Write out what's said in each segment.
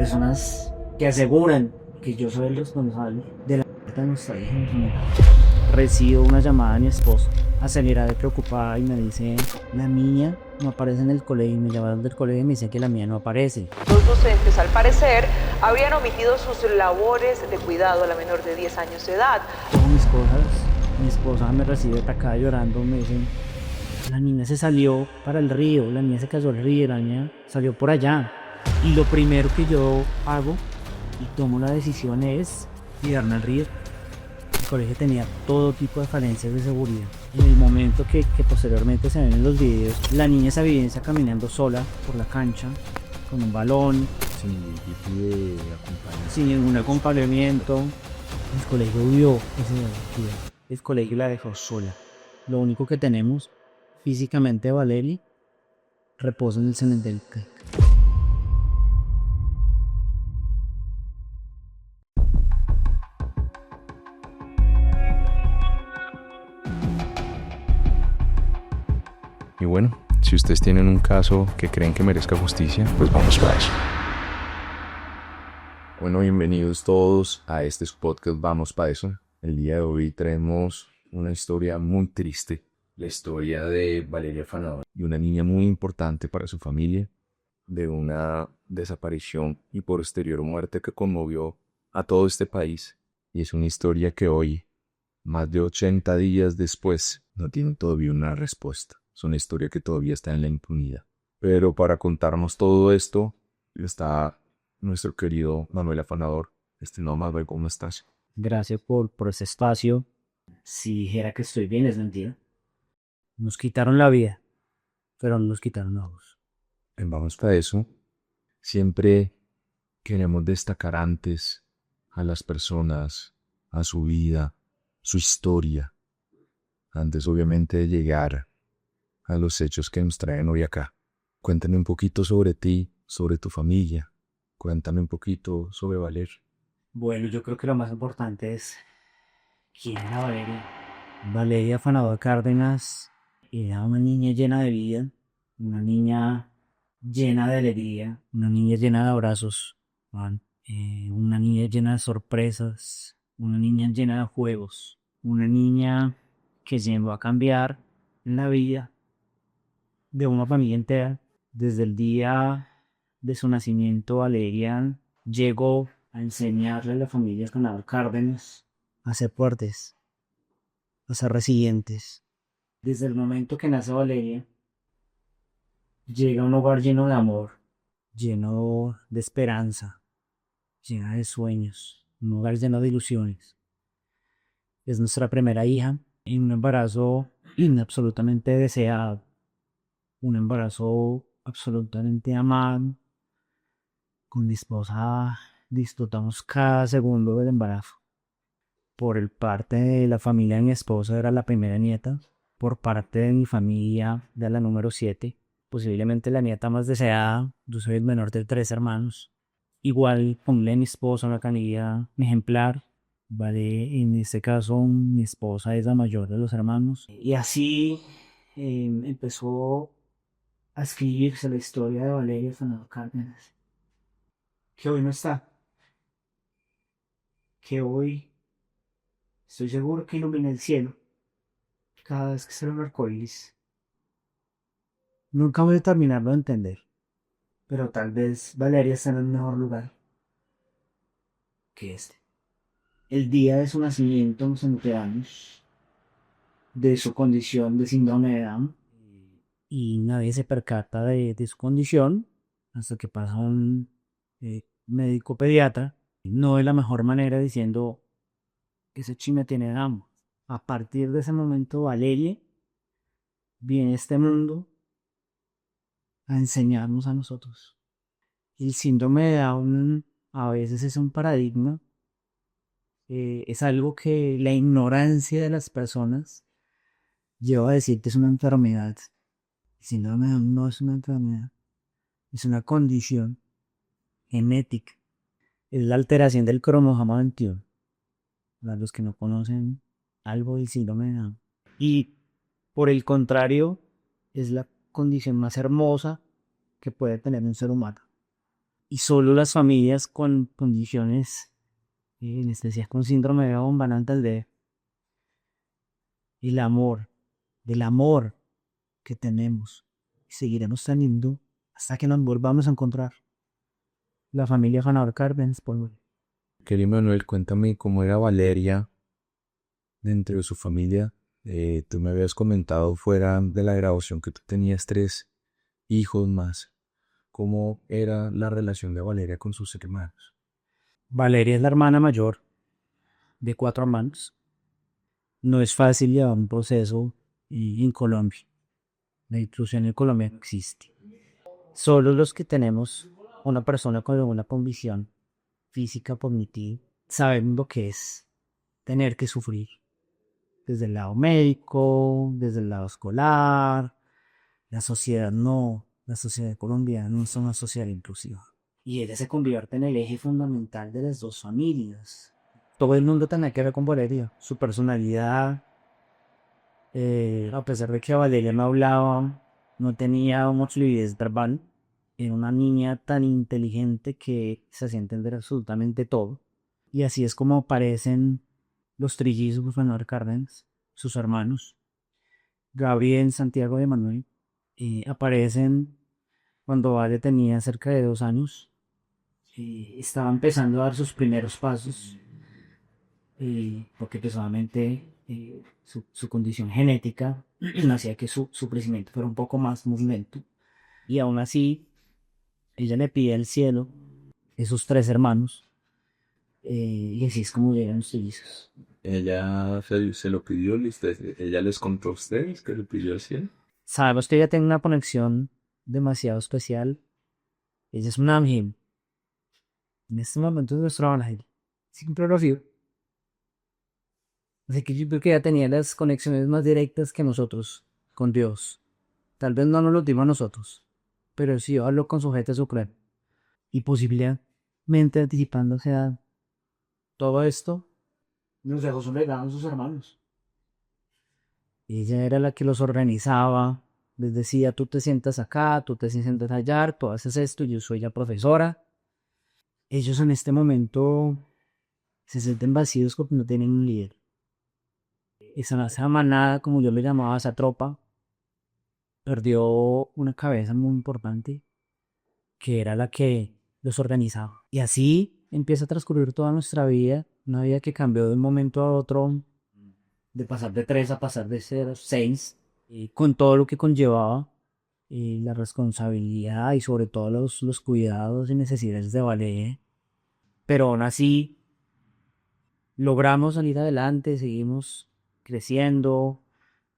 personas que aseguran que yo soy el responsable de la muerte de nuestra hija en general. Recibo una llamada de mi esposa, acelerada y preocupada, y me dice: la niña no aparece en el colegio. Me llamaron del colegio y me dicen que la mía no aparece. Los docentes, al parecer, habrían omitido sus labores de cuidado a la menor de 10 años de edad. Todas mis cosas, mi esposa me recibe atacada llorando, me dicen: la niña se salió para el río, la niña se cayó al río, la niña salió por allá. Y lo primero que yo hago y tomo la decisión es tirarme al río. El colegio tenía todo tipo de falencias de seguridad. En el momento que posteriormente se ven en los videos, la niña se evidencia caminando sola por la cancha, con un balón, Sin ningún tipo de acompañamiento. sin ningún acompañamiento. El colegio vio ese día. El colegio la dejó sola. Lo único que tenemos físicamente de Valeria reposa en el cementerio. Y bueno, si ustedes tienen un caso que creen que merezca justicia, pues vamos para eso. Bueno, bienvenidos todos a este podcast Vamos para eso. El día de hoy traemos una historia muy triste. La historia de Valeria Fanador y una niña muy importante para su familia, de una desaparición y posterior muerte que conmovió a todo este país. Y es una historia que hoy, más de 80 días después, no tiene todavía una respuesta. Es una historia que todavía está en la impunidad. Pero para contarnos todo esto está nuestro querido Manuel Afanador. Estimado Manuel, ¿cómo estás? Gracias por ese espacio. Si dijera que estoy bien, es mentira. Nos quitaron la vida, pero no nos quitaron la voz. Vamos para eso. Siempre queremos destacar antes a las personas, a su vida, su historia, antes obviamente de llegar a los hechos que nos traen hoy acá. Cuéntame un poquito sobre ti, sobre tu familia. Cuéntame un poquito sobre Valer. Bueno, yo creo que lo más importante es quién era Valeria. Valeria Fanador Cárdenas era una niña llena de vida, una niña llena de alegría, una niña llena de abrazos, Juan. Una niña llena de sorpresas, una niña llena de juegos, una niña que llegó a cambiar la vida de una familia entera. Desde el día de su nacimiento, Valeria llegó a enseñarle a la familia Fanador Cárdenas a ser fuertes, a ser resilientes. Desde el momento que nace Valeria, llega a un hogar lleno de amor, lleno de esperanza, lleno de sueños, un hogar lleno de ilusiones. Es nuestra primera hija en un embarazo absolutamente deseado, un embarazo absolutamente amado. Con mi esposa disfrutamos cada segundo del embarazo. Por el parte de la familia de mi esposa era la primera nieta. Por parte de mi familia era la número 7, posiblemente la nieta más deseada. Yo soy el menor de 3 hermanos. Igual ponle a mi esposa una canilla ejemplar. Vale, en este caso mi esposa es la mayor de los hermanos. Y así empezó a escribirse la historia de Valeria Fanador Cárdenas, que hoy no está, que hoy estoy seguro que ilumina el cielo cada vez que se ve un arcoíris. Nunca voy a terminarlo de entender, pero tal vez Valeria está en el mejor lugar que este. El día de su nacimiento nos enteramos de su condición de síndrome de Down, y nadie se percata de su condición hasta que pasa un médico pediatra, no de la mejor manera, diciendo: ese chime tiene Down. A partir de ese momento, Valeria viene a este mundo a enseñarnos a nosotros. El síndrome de Down a veces es un paradigma, es algo que la ignorancia de las personas lleva a decir que es una enfermedad. El síndrome de Down no es una enfermedad, es una condición genética. Es la alteración del cromosoma 21. Para los que no conocen algo del síndrome de Down. Y por el contrario, es la condición más hermosa que puede tener un ser humano. y solo las familias con condiciones, en especial con síndrome de Down, van a entender el amor, del amor que tenemos y seguiremos teniendo hasta que nos volvamos a encontrar. La familia Fanador Cárdenas, por Querido Manuel, cuéntame cómo era Valeria dentro de su familia. Tú me habías comentado fuera de la grabación que tú tenías 3 hijos más. ¿Cómo era la relación de Valeria con sus hermanos? Valeria es la hermana mayor de 4 hermanos. No es fácil llevar un proceso en Colombia. La inclusión en Colombia no existe. Solo los que tenemos una persona con alguna condición física, cognitiva, sabemos lo que es tener que sufrir. Desde el lado médico, desde el lado escolar, la sociedad no, la sociedad colombiana no es una sociedad inclusiva. Y ella se convierte en el eje fundamental de las dos familias. Todo el mundo tenía que ver con Valeria, su personalidad, a pesar de que Valeria no hablaba, no tenía mucha fluidez verbal, era una niña tan inteligente que se hacía entender absolutamente todo. Y así es como aparecen los trillizos Manuel Cárdenas, sus hermanos, Gabriel, Santiago de Manuel, aparecen cuando Vale tenía cerca de 2 años. Estaba empezando a dar sus primeros pasos, porque personalmente su condición genética hacía que su crecimiento fuera un poco más lento. Y aún así, ella le pide al cielo esos 3 hermanos, y así es como llegan los trillizos. Ella se lo pidió, ella les contó a ustedes que le pidió al cielo. Sabemos que ella tiene una conexión demasiado especial. Ella es un ángel. En este momento es nuestro ángel. Siempre lo ha sido. Así que yo creo que ella tenía las conexiones más directas que nosotros con Dios. Tal vez no nos lo dimos a nosotros, pero sí habló con su gente suprema. Y posiblemente anticipándose a todo esto, nos dejó su legado a sus hermanos. Ella era la que los organizaba, les decía, tú te sientas acá, tú te sientas allá, tú haces esto, yo soy la profesora. Ellos en este momento se sienten vacíos porque no tienen un líder. Esa manada, como yo le llamaba, esa tropa, perdió una cabeza muy importante, que era la que los organizaba. Y así empieza a transcurrir toda nuestra vida, una vida que cambió de un momento a otro, de pasar de 3 a pasar de 0 a 6, con todo lo que conllevaba, la responsabilidad y sobre todo los cuidados y necesidades de Valeria. Pero aún así logramos salir adelante, seguimos creciendo,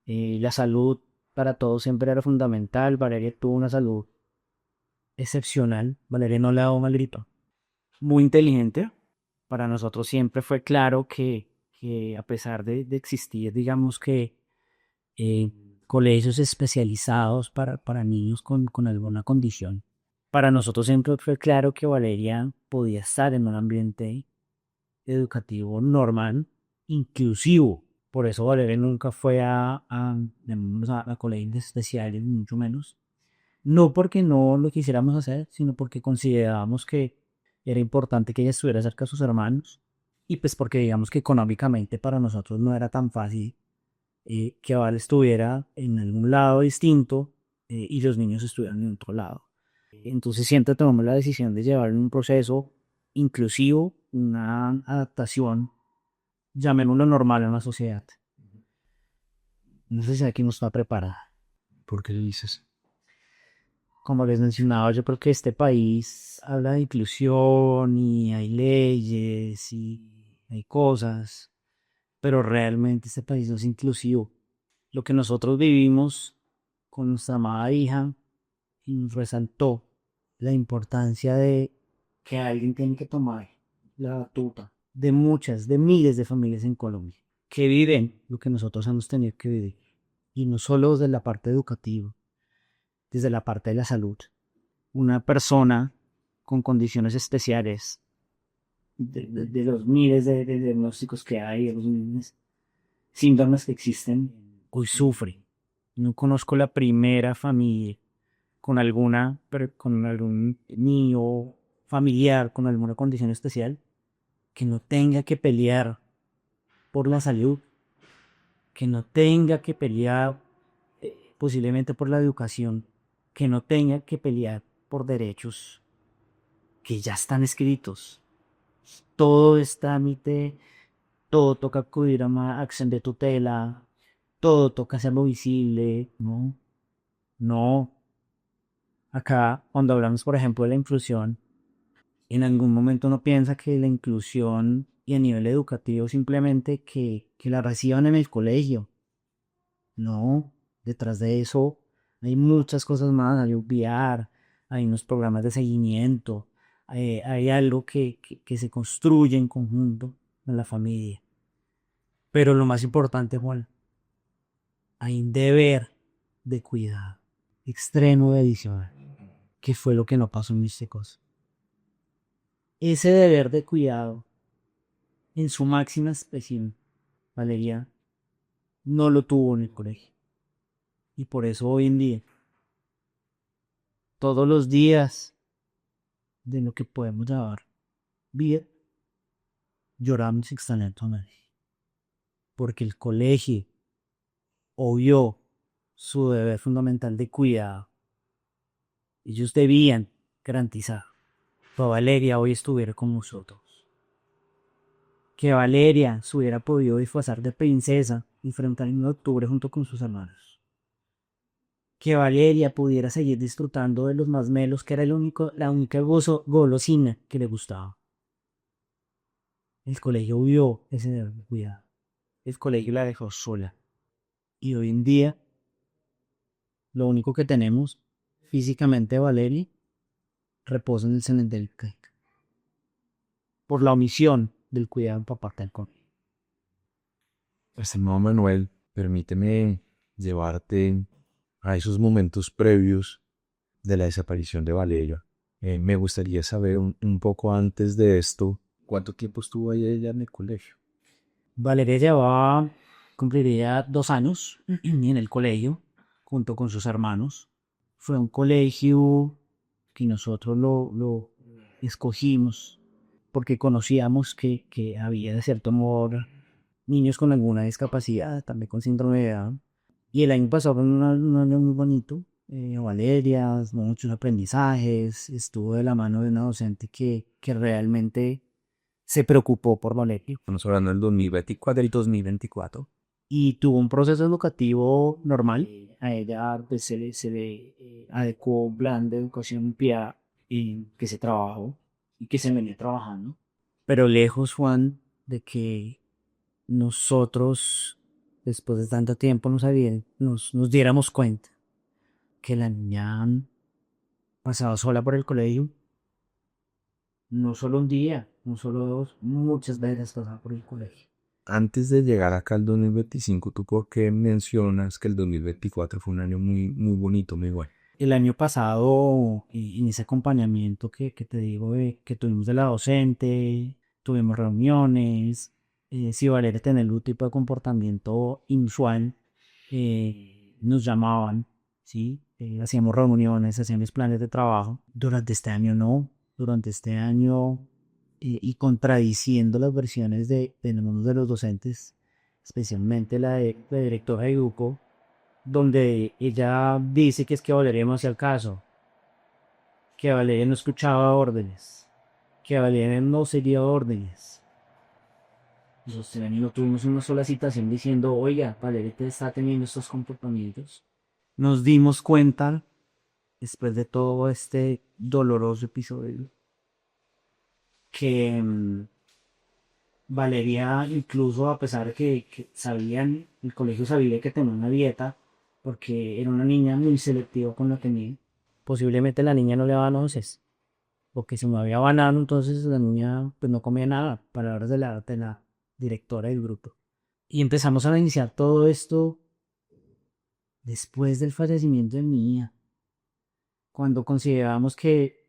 la salud para todos siempre era fundamental. Valeria tuvo una salud excepcional. Valeria no le ha dado una gripa. Muy inteligente. Para nosotros siempre fue claro que a pesar de existir, digamos que eh, colegios especializados para niños con alguna condición, para nosotros siempre fue claro que Valeria podía estar en un ambiente educativo normal, inclusivo. Por eso Valeria nunca fue a colegios especiales, ni mucho menos. No porque no lo quisiéramos hacer, sino porque considerábamos que era importante que ella estuviera cerca de sus hermanos, y pues porque digamos que económicamente para nosotros no era tan fácil, que Val estuviera en algún lado distinto, y los niños estuvieran en otro lado. Entonces siempre tomamos la decisión de llevar un proceso inclusivo, una adaptación, llamémoslo normal en la sociedad. No sé si aquí no está preparada. ¿Por qué le dices? Como les mencionaba, yo creo que este país habla de inclusión y hay leyes y hay cosas, pero realmente este país no es inclusivo. Lo que nosotros vivimos con nuestra amada hija y nos resaltó la importancia de que alguien tiene que tomar la batuta de muchas, de miles de familias en Colombia que viven lo que nosotros hemos tenido que vivir. Y no solo desde la parte educativa, desde la parte de la salud. Una persona con condiciones especiales, de los miles de diagnósticos que hay, de los miles de síndromes que existen, hoy sufre. No conozco la primera familia con algún niño familiar con alguna condición especial, que no tenga que pelear por la salud, que no tenga que pelear posiblemente por la educación, que no tenga que pelear por derechos que ya están escritos. Todo es trámite, todo toca acudir a una acción de tutela, todo toca hacerlo visible, ¿no? No. Acá, cuando hablamos, por ejemplo, de la inclusión, en algún momento uno piensa que la inclusión y a nivel educativo simplemente que la reciban en el colegio. No, detrás de eso hay muchas cosas más, hay un VR, hay unos programas de seguimiento, hay algo que se construye en conjunto en la familia. Pero lo más importante, Juan, hay un deber de cuidado extremo de adicional, que fue lo que no pasó en mis cosas. Ese deber de cuidado, en su máxima expresión, Valeria no lo tuvo en el colegio. Y por eso hoy en día, todos los días de lo que podemos llamar vida, lloramos extrañándonos. Porque el colegio obvió su deber fundamental de cuidado. Ellos debían garantizar que Valeria hoy estuviera con nosotros. Que Valeria se hubiera podido disfrazar de princesa y enfrentar el 1 de octubre junto con sus hermanos. Que Valeria pudiera seguir disfrutando de los masmelos, que era la única golosina que le gustaba. El colegio vio ese deber de cuidado. El colegio la dejó sola. Y hoy en día, lo único que tenemos físicamente de Valeria reposa en el cementerio por la omisión del cuidado por parte del colegio. Estimado Manuel, permíteme llevarte a esos momentos previos de la desaparición de Valeria. Me gustaría saber un poco antes de esto, ¿cuánto tiempo estuvo ahí ella en el colegio? Valeria cumpliría 2 años en el colegio, junto con sus hermanos. Fue un colegio que nosotros lo escogimos porque conocíamos que había de cierto modo niños con alguna discapacidad, también con síndrome de Down. Y el año pasado fue un año muy bonito. Valeria, muchos aprendizajes, estuvo de la mano de una docente que realmente se preocupó por Valeria. Estamos hablando del 2024. Del 2024. Y tuvo un proceso educativo normal. A ella pues, se le adecuó un plan de educación PIA que se trabajó y que se venía trabajando. Pero lejos, Juan, de que nosotros, después de tanto tiempo, nos diéramos cuenta que la niña pasaba sola por el colegio. No solo un día, no solo 2, muchas veces pasaba por el colegio. Antes de llegar acá al 2025, ¿tú por qué mencionas que el 2024 fue un año muy, muy bonito, muy bueno? El año pasado, en ese acompañamiento que te digo, que tuvimos de la docente, tuvimos reuniones, si Valeria tenía algún tipo de comportamiento inusual, nos llamaban, ¿sí? Hacíamos reuniones, hacíamos planes de trabajo. Durante este año no, durante este año y contradiciendo las versiones de algunos de los docentes, especialmente la directora de Educo, donde ella dice que es que Valeria no hacía el caso, que Valeria no escuchaba órdenes, que Valeria no seguía órdenes. Nosotros no tuvimos una sola citación diciendo, oiga, Valeria te está teniendo estos comportamientos. Nos dimos cuenta, después de todo este doloroso episodio, que Valeria, incluso a pesar de que sabían, el colegio sabía que tenía una dieta, porque era una niña muy selectiva con la comida. Posiblemente la niña no le daba nueces, porque si no había banano, entonces la niña pues no comía nada, palabras de la directora del grupo. Y empezamos a iniciar todo esto después del fallecimiento de mi hija, cuando consideramos que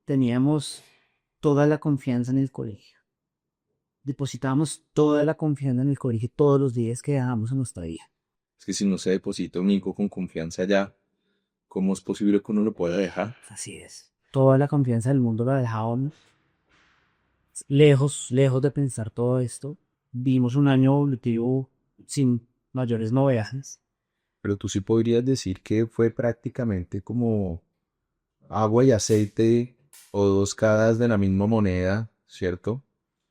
teníamos toda la confianza en el colegio. Depositábamos toda la confianza en el colegio todos los días que dejamos en nuestra vida. Es que si no se deposita un hijo con confianza ya, ¿cómo es posible que uno lo pueda dejar? Así es. toda la confianza del mundo la dejaban lejos, lejos de pensar todo esto. Vimos un año evolutivo sin mayores novedades. Pero tú sí podrías decir que fue prácticamente como agua y aceite o dos caras de la misma moneda, ¿cierto?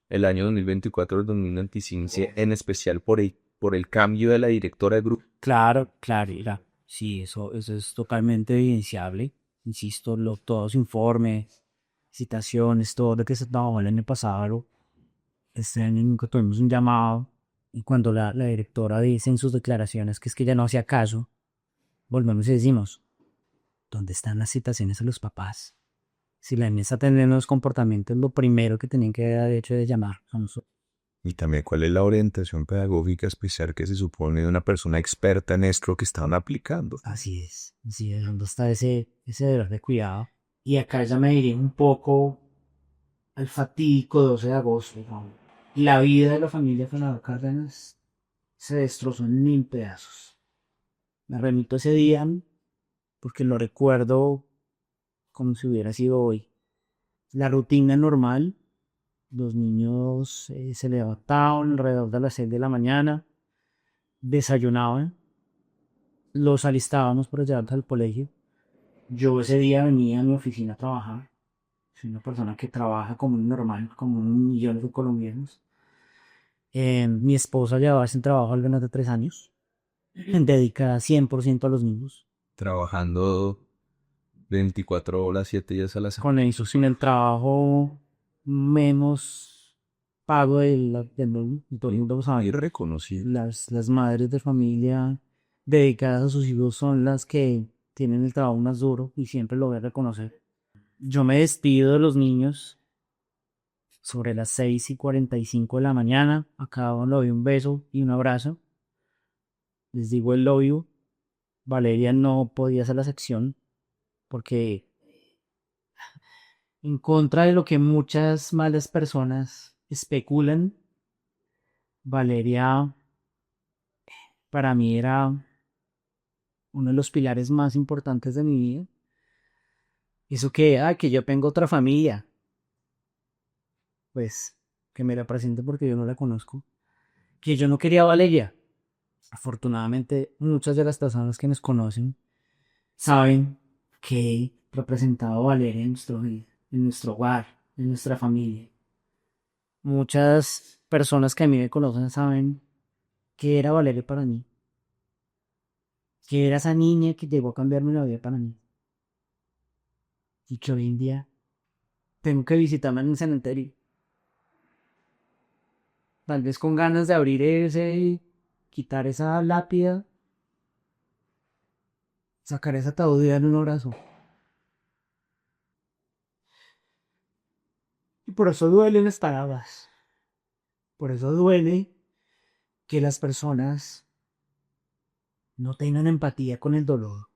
El año 2024 al 2025, en especial por el cambio de la directora del grupo. Claro, claro, mira, sí, eso es totalmente evidenciable. Insisto, todos los informes, citaciones, todo lo que se trabajó el año pasado, este año nunca tuvimos un llamado. Y cuando la directora dice en sus declaraciones que es que ya no hacía caso, volvemos y decimos, ¿dónde están las citaciones a los papás? Si la niña está teniendo los comportamientos, lo primero que tenían que haber hecho es llamar a nosotros. Y también cuál es la orientación pedagógica especial que se supone de una persona experta en esto que estaban aplicando. Así es, ¿dónde está ese deber de cuidado? Y acá ya me diré un poco al fatídico 12 de agosto, ¿no? La vida de la familia Fernando Cárdenas se destrozó en mil pedazos. Me remito a ese día porque lo recuerdo como si hubiera sido hoy. La rutina normal, los niños se levantaban alrededor de las 6 de la mañana, desayunaban, los alistábamos para llevarlos al colegio. Yo ese día venía a mi oficina a trabajar. Soy una persona que trabaja como un normal, como un millón de colombianos. Mi esposa llevaba ese trabajo al menos de 3 años, dedicada 100% a los niños. Trabajando 24 horas, 7 días a la semana. Con eso, sin el trabajo menos pago del mundo. Y todo el mundo lo sabe. Y reconocido. Las madres de familia dedicadas a sus hijos son las que tienen el trabajo más duro y siempre lo voy a reconocer. Yo me despido de los niños sobre las 6:45 de la mañana. A cada uno le doy un beso y un abrazo. Les digo el love you. Valeria no podía hacer la sección porque en contra de lo que muchas malas personas especulan, Valeria para mí era uno de los pilares más importantes de mi vida. Eso que yo tengo otra familia, pues que me la presente porque yo no la conozco. Que yo no quería a Valeria. Afortunadamente, muchas de las personas que nos conocen saben que he representado a Valeria en nuestro vida, en nuestro hogar, en nuestra familia. Muchas personas que a mí me conocen saben que era Valeria para mí. Que era esa niña que llegó a cambiarme la vida para mí. Y que hoy en día tengo que visitarme en el cementerio. Tal vez con ganas de abrir quitar esa lápida, sacar esa ataúd y darle un abrazo. Y por eso duelen las palabras. Por eso duele que las personas no tengan empatía con el dolor.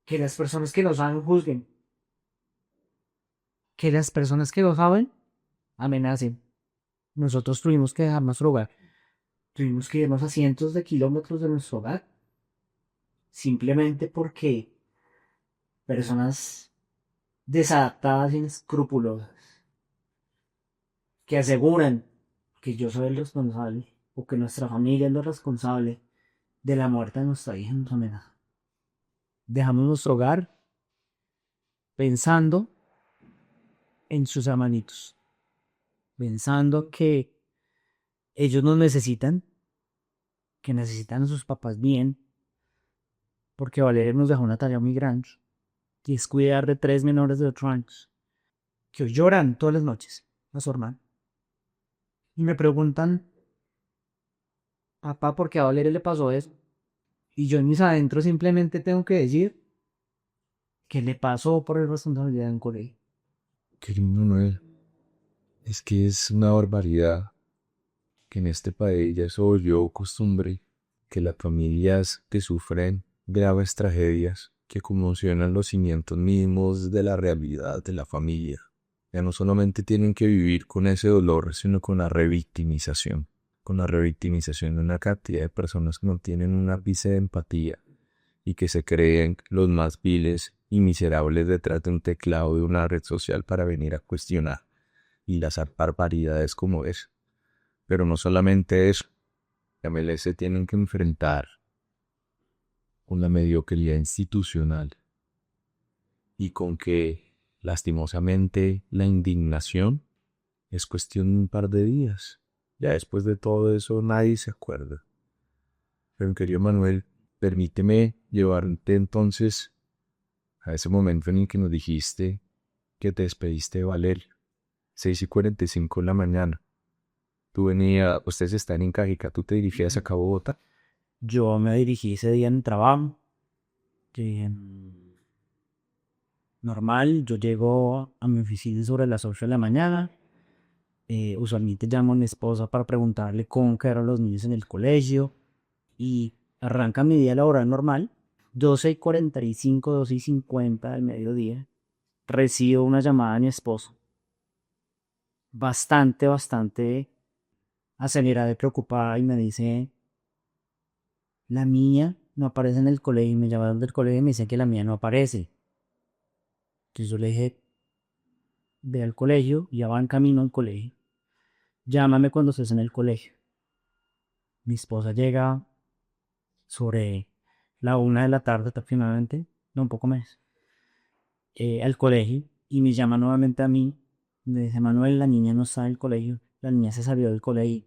Que las personas que lo saben juzguen. Que las personas que lo saben amenacen. Nosotros tuvimos que dejar nuestro hogar. Tuvimos que irnos a cientos de kilómetros de nuestro hogar. Simplemente porque personas desadaptadas e inescrupulosas que aseguran que yo soy el responsable o que nuestra familia es la responsable de la muerte de nuestra hija nos amenaza. Dejamos nuestro hogar pensando en sus hermanitos, pensando que ellos nos necesitan, que necesitan a sus papás bien, porque Valeria nos dejó una tarea muy grande, y es cuidar de 3 menores de 8 años, que hoy lloran todas las noches a su hermano. Y me preguntan, papá, ¿por qué a Valeria le pasó eso? Y yo en mis adentros simplemente tengo que decir que le pasó por responsabilidad de un colegio. Qué lindo, Noel. Es que es una barbaridad que en este país ya se volvió costumbre que las familias que sufren graves tragedias que conmocionan los cimientos mismos de la realidad de la familia, ya no solamente tienen que vivir con ese dolor, sino con la revictimización de una cantidad de personas que no tienen un ápice de empatía y que se creen los más viles y miserables detrás de un teclado de una red social para venir a cuestionar y lanzar barbaridades como es. Pero no solamente eso, también se tienen que enfrentar con la mediocridad institucional y con que, lastimosamente, la indignación es cuestión de un par de días. Ya después de todo eso nadie se acuerda. Pero querido Manuel, permíteme llevarte entonces a ese momento en el que nos dijiste que te despediste de Valeria, 6:45 de la mañana. Ustedes están en Cajica, tú te dirigías acá a Bogotá. Yo me dirigí ese día en el trabajo. eh, Normal, yo llego a mi oficina sobre las 8 de la mañana. Usualmente llamo a mi esposa para preguntarle cómo quedaron los niños en el colegio. Y arranca mi día laboral normal. 12:45, 12:50 del mediodía. Recibo una llamada de mi esposo. Bastante acelerada y preocupada. Y me dice: la niña no aparece en el colegio. Y me llamaron del colegio y me dice que la mía no aparece. Entonces yo le dije: ve al colegio, ya va en camino al colegio. Llámame cuando estés en el colegio. Mi esposa llega sobre la 1 de la tarde aproximadamente, no, un poco más, al colegio y me llama nuevamente a mí. Me dice: Manuel, la niña no está en el colegio, la niña se salió del colegio.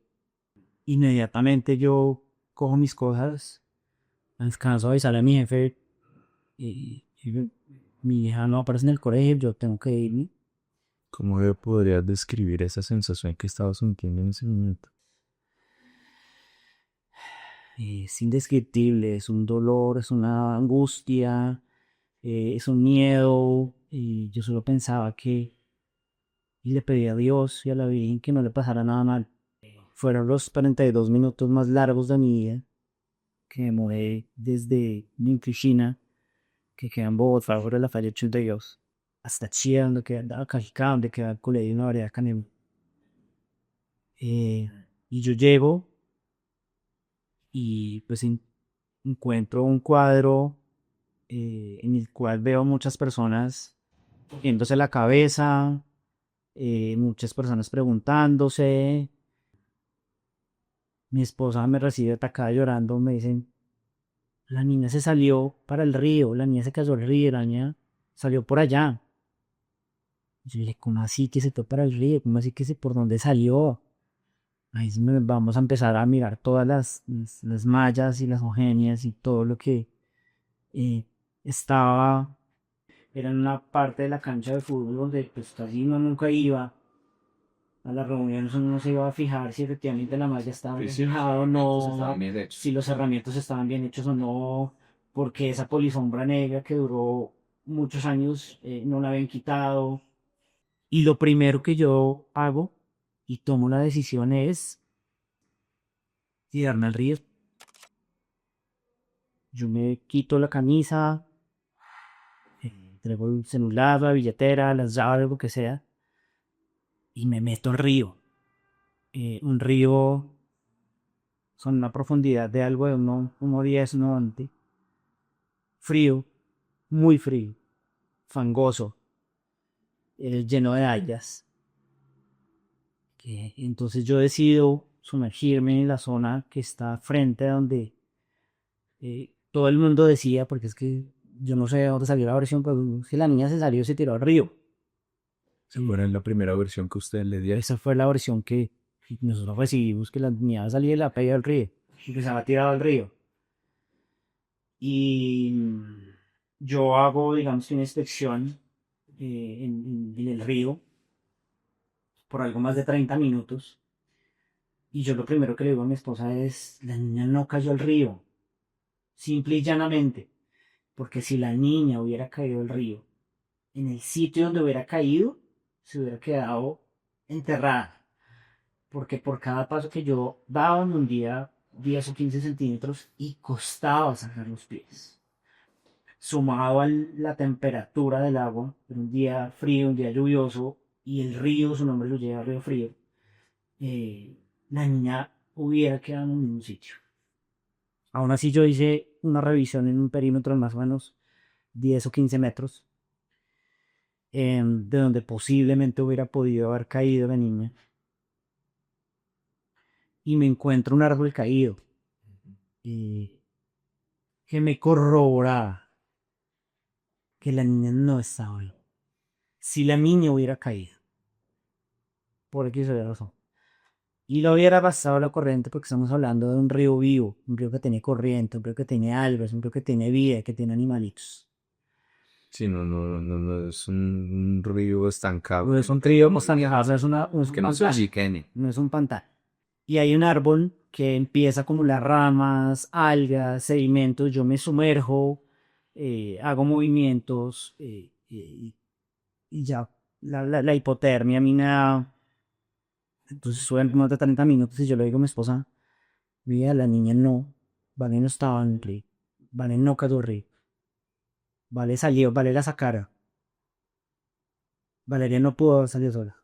Inmediatamente yo cojo mis cosas, alcanzo a avisarle a mi jefe y mi hija no aparece en el colegio, yo tengo que irme. ¿Cómo podrías describir esa sensación que estabas sintiendo en ese momento? Es indescriptible, es un dolor, es una angustia, es un miedo. Y yo solo pensaba y le pedí a Dios y a la Virgen que no le pasara nada mal. Fueron los 42 minutos más largos de mi vida, que demoré desde mi oficina, que queda en Bogotá, sobre la Falla 82, hasta Chía, donde queda Cajicá, donde queda el colegio de la Variedad Canema. Y yo llego y pues encuentro un cuadro en el cual veo muchas personas viéndose la cabeza, muchas personas preguntándose. Mi esposa me recibe atacada llorando, me dicen: la niña se salió para el río, la niña se cayó al río, la niña salió por allá. Yo le dije: ¿cómo así que se fue para el río? ¿Cómo así que por dónde salió? Ahí vamos a empezar a mirar todas las mallas y las ogenias y todo lo que eh, estaba. Era en una parte de la cancha de fútbol donde pues casi uno nunca iba. A las reuniones uno no se iba a fijar si efectivamente la malla estaba bien fijada o no, si los herramientas estaban bien hechos o no, porque esa polisombra negra que duró muchos años no la habían quitado. Y lo primero que yo hago y tomo la decisión es tirarme al río. Yo me quito la camisa, traigo el celular, la billetera, las llaves, lo que sea, y me meto al río. Un río son una profundidad de algo de 1:10, 1:20. Frío, muy frío, fangoso, lleno de algas. Entonces yo decido sumergirme en la zona que está frente a donde todo el mundo decía, porque es que yo no sé de dónde salió la versión, pero si la niña se salió, se tiró al río. Seguro en la primera versión que usted le dio. Esa fue la versión que nosotros recibimos, que la niña salía de la playa del río y que se había tirado al río. Y yo hago, digamos, una inspección en el río por algo más de 30 minutos. Y yo lo primero que le digo a mi esposa es: la niña no cayó al río, simple y llanamente. Porque si la niña hubiera caído al río, en el sitio donde hubiera caído, se hubiera quedado enterrada. Porque por cada paso que yo daba me hundía 10 o 15 centímetros y costaba sacar los pies. Sumado a la temperatura del agua, era un día frío, un día lluvioso, y el río, su nombre lo lleva, Río Frío, la niña hubiera quedado en el mismo sitio. Aún así yo hice una revisión en un perímetro de más o menos 10 o 15 metros, de donde posiblemente hubiera podido haber caído la niña. Y me encuentro un árbol caído. Y que me corroboraba que la niña no estaba ahí. Si la niña hubiera caído, por X o Y razón, y lo hubiera pasado la corriente, porque estamos hablando de un río vivo, un río que tiene corriente, un río que tiene algas, un río que tiene vida, que tiene animalitos. Sí, no es un río estancado. No es un río costanero, es Que no se oxigene. no es un pantano. Y hay un árbol que empieza a acumular ramas, algas, sedimentos, yo me sumerjo, hago movimientos y ya la hipotermia a mí me da. Entonces suben más de 30 minutos y yo le digo a mi esposa, mira, la niña no, Vale no estaba en el río, Vale no quedó el río, Vale salió, Vale la sacara, Valeria no pudo haber salido sola.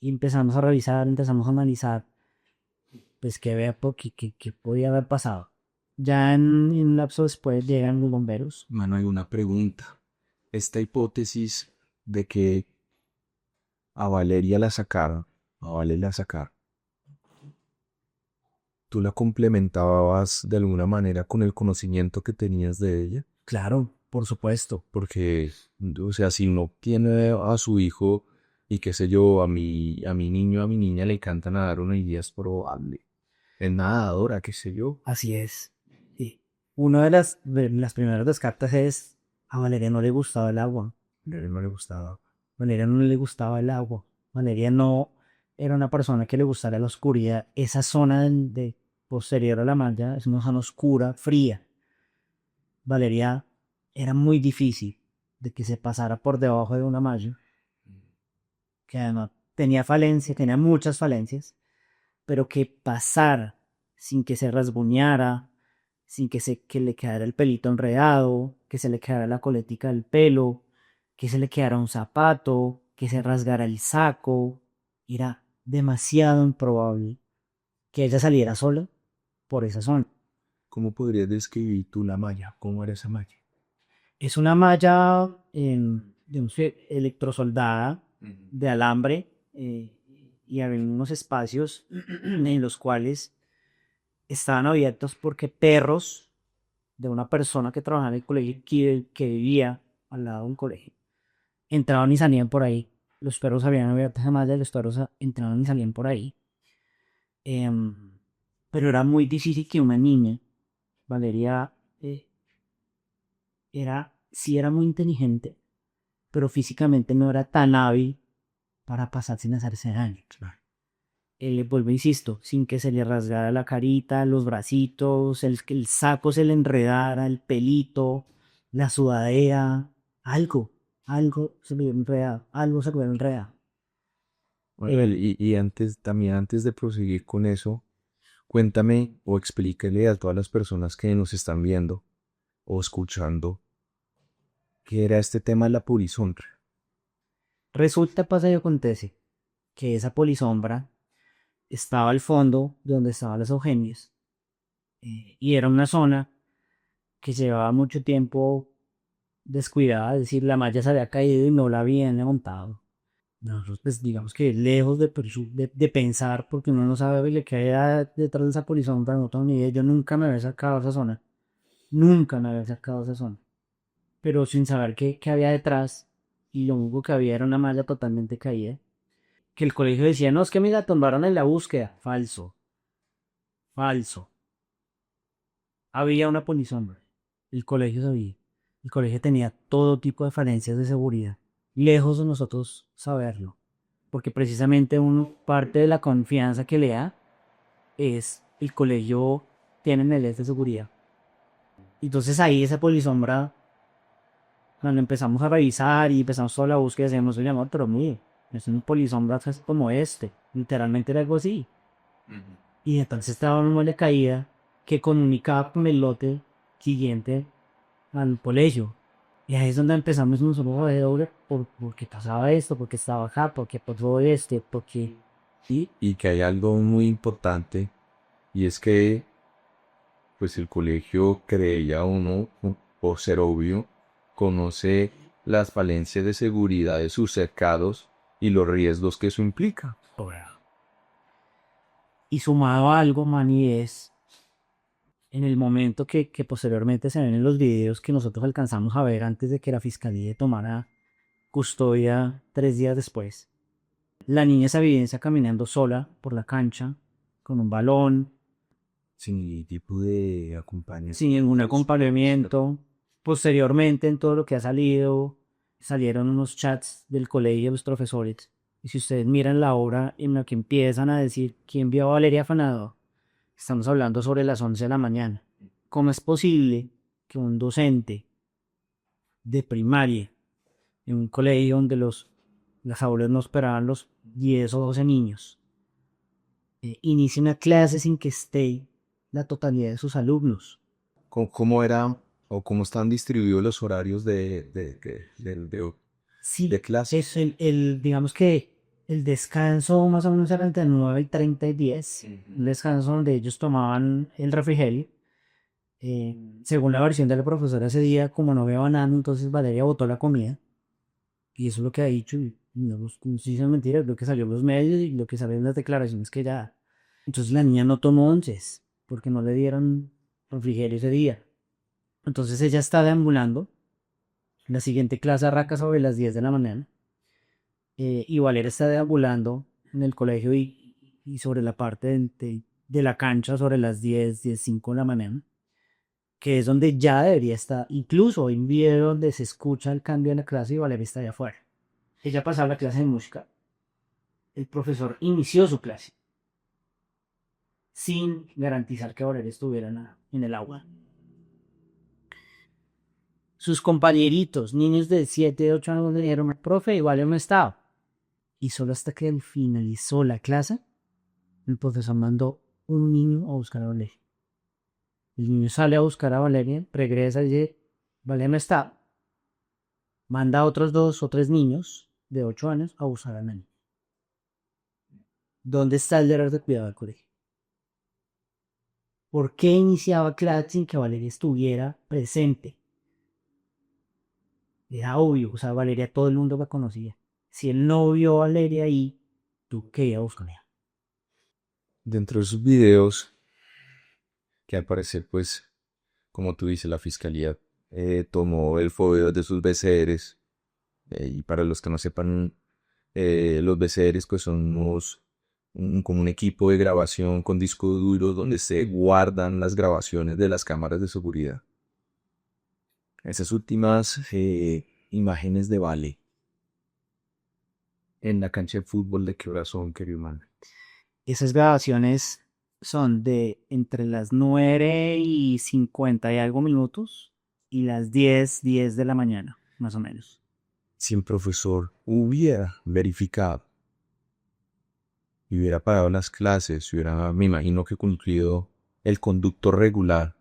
Y empezamos a revisar, empezamos a analizar, pues que vea que podía haber pasado. Ya en un lapso después llegan los bomberos. Mano, hay una pregunta. Esta hipótesis de que a Valeria la sacaron, a Vale la sacaron, ¿tú la complementabas de alguna manera con el conocimiento que tenías de ella? Claro, por supuesto. Porque, o sea, si uno tiene a su hijo y qué sé yo, a mi niño, a mi niña le encanta nadar, una idea es probable. Es nadadora, qué sé yo. Así es. Sí. Una de las primeras descartas es, a Valeria no le gustaba el agua. A él no le gustaba. Valeria no le gustaba el agua. Valeria no era una persona que le gustara la oscuridad. Esa zona de posterior a la malla es una zona oscura, fría. Valeria era muy difícil de que se pasara por debajo de una malla, que además tenía falencias, tenía muchas falencias, pero que pasara sin que se rasguñara, sin que le quedara el pelito enredado, que se le quedara la coletica del pelo, que se le quedara un zapato, que se rasgara el saco. Era demasiado improbable que ella saliera sola por esa zona. ¿Cómo podrías describir tú la malla? ¿Cómo era esa malla? Es una malla digamos electrosoldada de alambre, y había unos espacios en los cuales estaban abiertos porque perros de una persona que trabajaba en el colegio, que vivía al lado de un colegio, entraban y salían por ahí. Los perros habían abierto esa malla y los perros entraban y salían por ahí. Em, pero era muy difícil que una niña, Valeria, sí era muy inteligente, pero físicamente no era tan hábil para pasar sin hacerse daño. Vuelvo, insisto, sin que se le rasgara la carita, los bracitos, que el saco se le enredara, el pelito, la sudadera, algo se le hubiera enredado, algo se le hubiera enredado. Bueno, y antes, también antes de proseguir con eso, cuéntame o explíquele a todas las personas que nos están viendo o escuchando qué era este tema de la polisombra. Resulta, pasa y acontece que esa polisombra estaba al fondo de donde estaban las Eugenias, y era una zona que llevaba mucho tiempo descuidada, es decir, la malla se había caído y no la habían montado. Nosotros, pues, digamos que lejos de pensar, porque uno no sabe lo que hay detrás de esa polisombra, no tengo ni idea. Yo nunca me había acercado a esa zona, nunca me había acercado a esa zona, pero sin saber qué había detrás, y lo único que había era una malla totalmente caída. Que el colegio decía, no, es que me la tumbaron en la búsqueda. Falso, falso. Había una polisombra. El colegio sabía. El colegio tenía todo tipo de falencias de seguridad. Lejos de nosotros saberlo. Porque precisamente parte de la confianza que le da es el colegio tiene medidas de seguridad. Entonces ahí esa polisombra, cuando empezamos a revisar y empezamos toda la búsqueda, decíamos, oye, amor, pero mire, es un polisombra como este. Literalmente era algo así. Y entonces estaba una mole caída que comunicaba con el lote siguiente al colegio. Y ahí es donde empezamos nosotros a ver por qué pasaba esto, por qué estaba acá, por qué pasó por qué. ¿Sí? Y que hay algo muy importante y es que pues el colegio creía uno, por ser obvio, conoce las falencias de seguridad de sus cercados y los riesgos que eso implica. Y sumado a algo, Manny, es en el momento que posteriormente se ven en los videos que nosotros alcanzamos a ver antes de que la fiscalía tomara custodia 3 días después. La niña se evidencia caminando sola por la cancha, con un balón, Sin ningún tipo de acompañamiento. sin ningún acompañamiento. Posteriormente, en todo lo que ha salido, salieron unos chats del colegio de los profesores. Y si ustedes miran la obra en la que empiezan a decir quién vio a Valeria Fanado, estamos hablando sobre las 11 de la mañana. ¿Cómo es posible que un docente de primaria en un colegio donde las aulas no esperaban los 10 o 12 niños inicie una clase sin que esté la totalidad de sus alumnos? ¿Cómo era o cómo están distribuidos los horarios de Sí, clase? es digamos que el descanso más o menos era entre 9 y 30 y 10. Un descanso donde ellos tomaban el refrigerio. Según la versión de la profesora ese día, como no había banano, entonces Valeria botó la comida. Y eso es lo que ha dicho. Y no si son mentiras, lo que salió en los medios y lo que salió en las declaraciones que ya. Entonces la niña no tomó onces porque no le dieron refrigerio ese día. Entonces ella está deambulando. La siguiente clase arranca sobre las 10 de la mañana. Y Valeria está deambulando en el colegio y sobre la parte de la cancha sobre las 10:05 de la mañana, que es donde ya debería estar. Incluso hay un video donde se escucha el cambio en la clase y Valeria está allá afuera. Ella pasaba la clase de música. El profesor inició su clase sin garantizar que Valeria estuviera en el aula. Sus compañeritos, niños de 7, 8 años, dijeron, profe, igual yo no estaba. Y solo hasta que finalizó la clase, el profesor mandó un niño a buscar a Valeria. El niño sale a buscar a Valeria, regresa y dice, Valeria no está. Manda a otros 2 o 3 niños de 8 años a buscar a la niña. ¿Dónde está el deber de cuidado del colegio? ¿Por qué iniciaba clase sin que Valeria estuviera presente? Era obvio, o sea, Valeria todo el mundo la conocía. Si él no vio a Valeria ahí, ¿tú qué ibas a buscar? Dentro de esos videos, que al parecer, pues, como tú dices, la fiscalía tomó el fodio de sus VCRs. Y para los que no sepan, los VCRs pues son como un equipo de grabación con disco duro donde se guardan las grabaciones de las cámaras de seguridad. Esas últimas imágenes de Vale en la cancha de fútbol, ¿de qué hora son, querido man? Esas grabaciones son de entre las 9:50 y algo minutos y las 10:10 de la mañana, más o menos. Si el profesor hubiera verificado y hubiera pagado las clases, hubiera, me imagino que cumplido el conducto regular,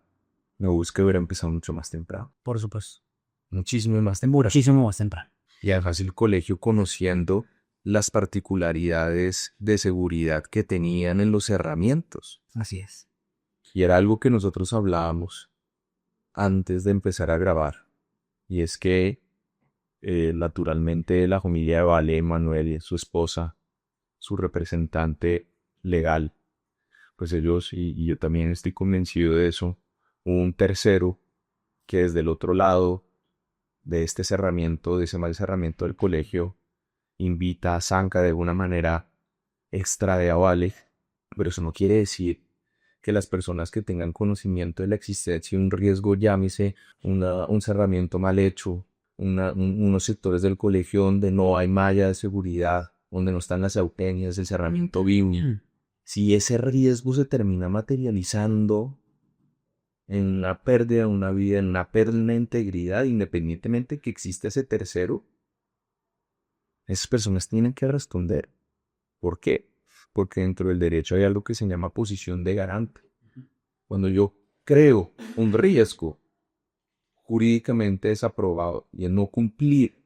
me busca hubiera empezado mucho más temprano. Por supuesto. Muchísimo más temprano. Muchísimo más temprano. Y además el colegio, conociendo las particularidades de seguridad que tenían en los cerramientos. Así es. Y era algo que nosotros hablábamos antes de empezar a grabar. Y es que naturalmente la familia de Vale, Manuel, su esposa, su representante legal, pues ellos, y yo también estoy convencido de eso, un tercero que desde el otro lado de este cerramiento, de ese mal cerramiento del colegio, invita a Zanca de una manera extra de Vale, pero eso no quiere decir que las personas que tengan conocimiento de la existencia de un riesgo, llámese un cerramiento mal hecho, unos sectores del colegio donde no hay malla de seguridad, donde no están las autenias del cerramiento vivo, si ese riesgo se termina materializando en una pérdida de una vida, en una pérdida de integridad, independientemente que exista ese tercero, esas personas tienen que responder. ¿Por qué? Porque dentro del derecho hay algo que se llama posición de garante. Cuando yo creo un riesgo jurídicamente desaprobado y en no cumplir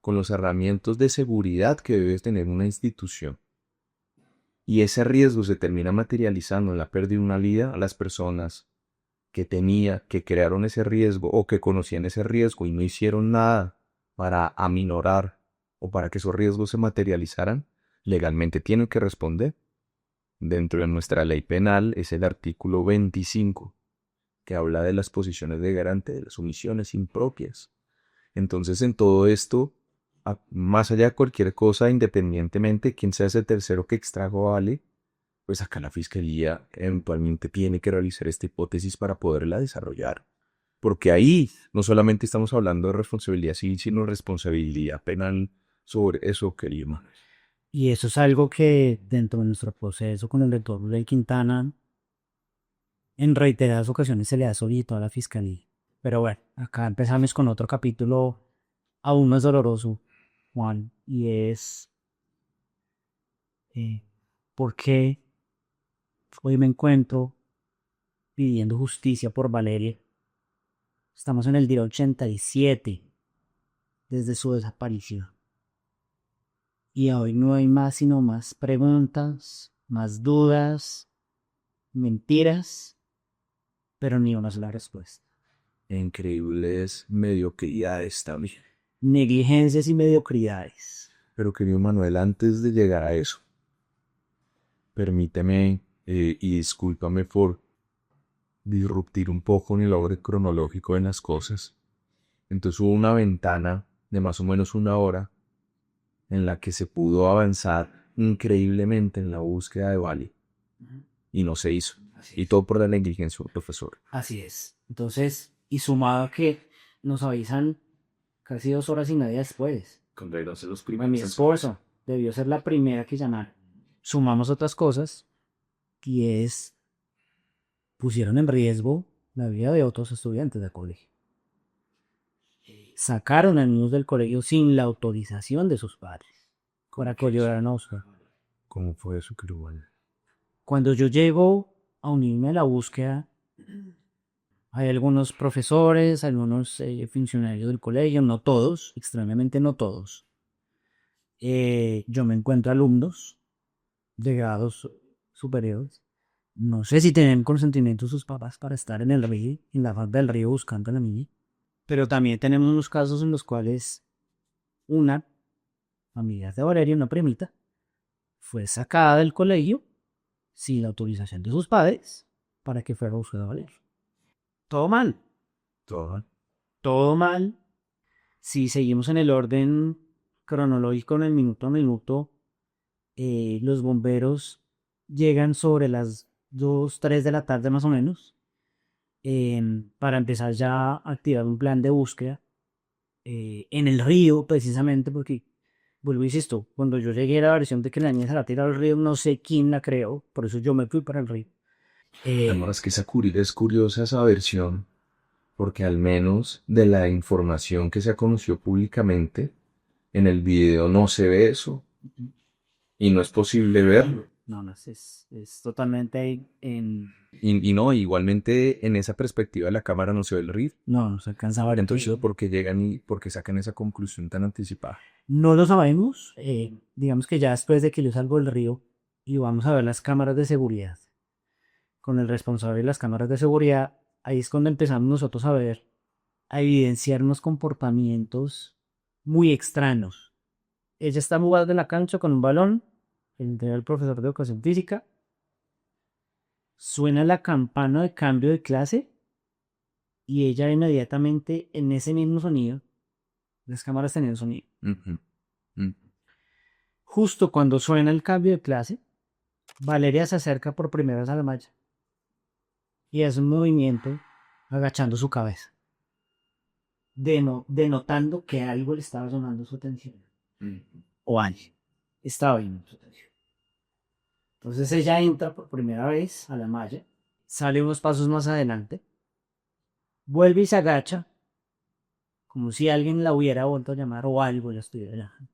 con los herramientas de seguridad que debe tener una institución, y ese riesgo se termina materializando en la pérdida de una vida, las personas que crearon ese riesgo o que conocían ese riesgo y no hicieron nada para aminorar o para que esos riesgos se materializaran, legalmente tienen que responder. Dentro de nuestra ley penal es el artículo 25, que habla de las posiciones de garante de las omisiones impropias. Entonces, en todo esto, más allá de cualquier cosa, independientemente de quién sea ese tercero que extrajo a Vale, pues acá la fiscalía eventualmente tiene que realizar esta hipótesis para poderla desarrollar. Porque ahí no solamente estamos hablando de responsabilidad civil, sino responsabilidad penal sobre eso, querido. Y eso es algo que dentro de nuestro proceso con el doctor Rey Quintana, en reiteradas ocasiones se le ha solicitado a la fiscalía. Pero bueno, acá empezamos con otro capítulo aún más doloroso, Juan, y es por qué hoy me encuentro pidiendo justicia por Valeria. Estamos en el día 87 desde su desaparición. Y hoy no hay más sino más preguntas, más dudas, mentiras, pero ni una sola respuesta. Increíbles mediocridades también. Negligencias y mediocridades. Pero querido Manuel, antes de llegar a eso, permíteme y discúlpame por disruptir un poco en el orden cronológico de las cosas. Entonces hubo una ventana de más o menos una hora en la que se pudo avanzar increíblemente en la búsqueda de Vale y no se hizo. Y todo por la negligencia del profesor. Así es. Entonces, y sumado a que nos avisan casi 2 horas y media después. Cuando eran los A primeros. mi esposo debió ser la primera que llamar. Sumamos otras cosas y es pusieron en riesgo la vida de otros estudiantes del colegio. Sacaron a niños del colegio sin la autorización de sus padres para que ayudaran a Oscar. ¿Cómo fue eso, querido Vale? Cuando yo llego a unirme a la búsqueda, hay algunos profesores, algunos funcionarios del colegio, no todos, extrañamente no todos. Yo me encuentro alumnos de grados superiores. No sé si tienen consentimiento sus papás para estar en el río, en la falda del río buscando a la niña. Pero también tenemos unos casos en los cuales una familia de Valeria, una primita, fue sacada del colegio sin la autorización de sus padres para que fuera a buscar a Valeria. Todo mal. Todo mal. Si seguimos en el orden cronológico, en el minuto a minuto, los bomberos llegan sobre las 2, 3 de la tarde más o menos para empezar ya a activar un plan de búsqueda en el río precisamente porque, vuelvo insisto, cuando yo llegué a la versión de que la niña se la tirado al río, no sé quién la creó, por eso yo me fui para el río. Además que es curiosa esa versión, porque al menos de la información que se conoció públicamente, en el video no se ve eso. Y no es posible verlo. No, es totalmente en... Y no, igualmente en esa perspectiva de la cámara no se ve el río. No se alcanza a ver. Entonces, ¿por qué llegan y por qué sacan esa conclusión tan anticipada? No lo sabemos. Digamos que ya después de que yo salgo del río y vamos a ver las cámaras de seguridad, con el responsable de las cámaras de seguridad, ahí es cuando empezamos nosotros a evidenciar unos comportamientos muy extraños. Ella está jugando en la cancha con un balón, el profesor de educación física, suena la campana de cambio de clase y ella inmediatamente en ese mismo sonido, las cámaras tenían sonido. Justo cuando suena el cambio de clase, Valeria se acerca por primera vez a la malla y hace un movimiento agachando su cabeza, denotando que algo le estaba llamando su atención. O alguien estaba viendo su atención. Entonces ella entra por primera vez a la malla, sale unos pasos más adelante, vuelve y se agacha, como si alguien la hubiera vuelto a llamar o algo la estuviera llamando.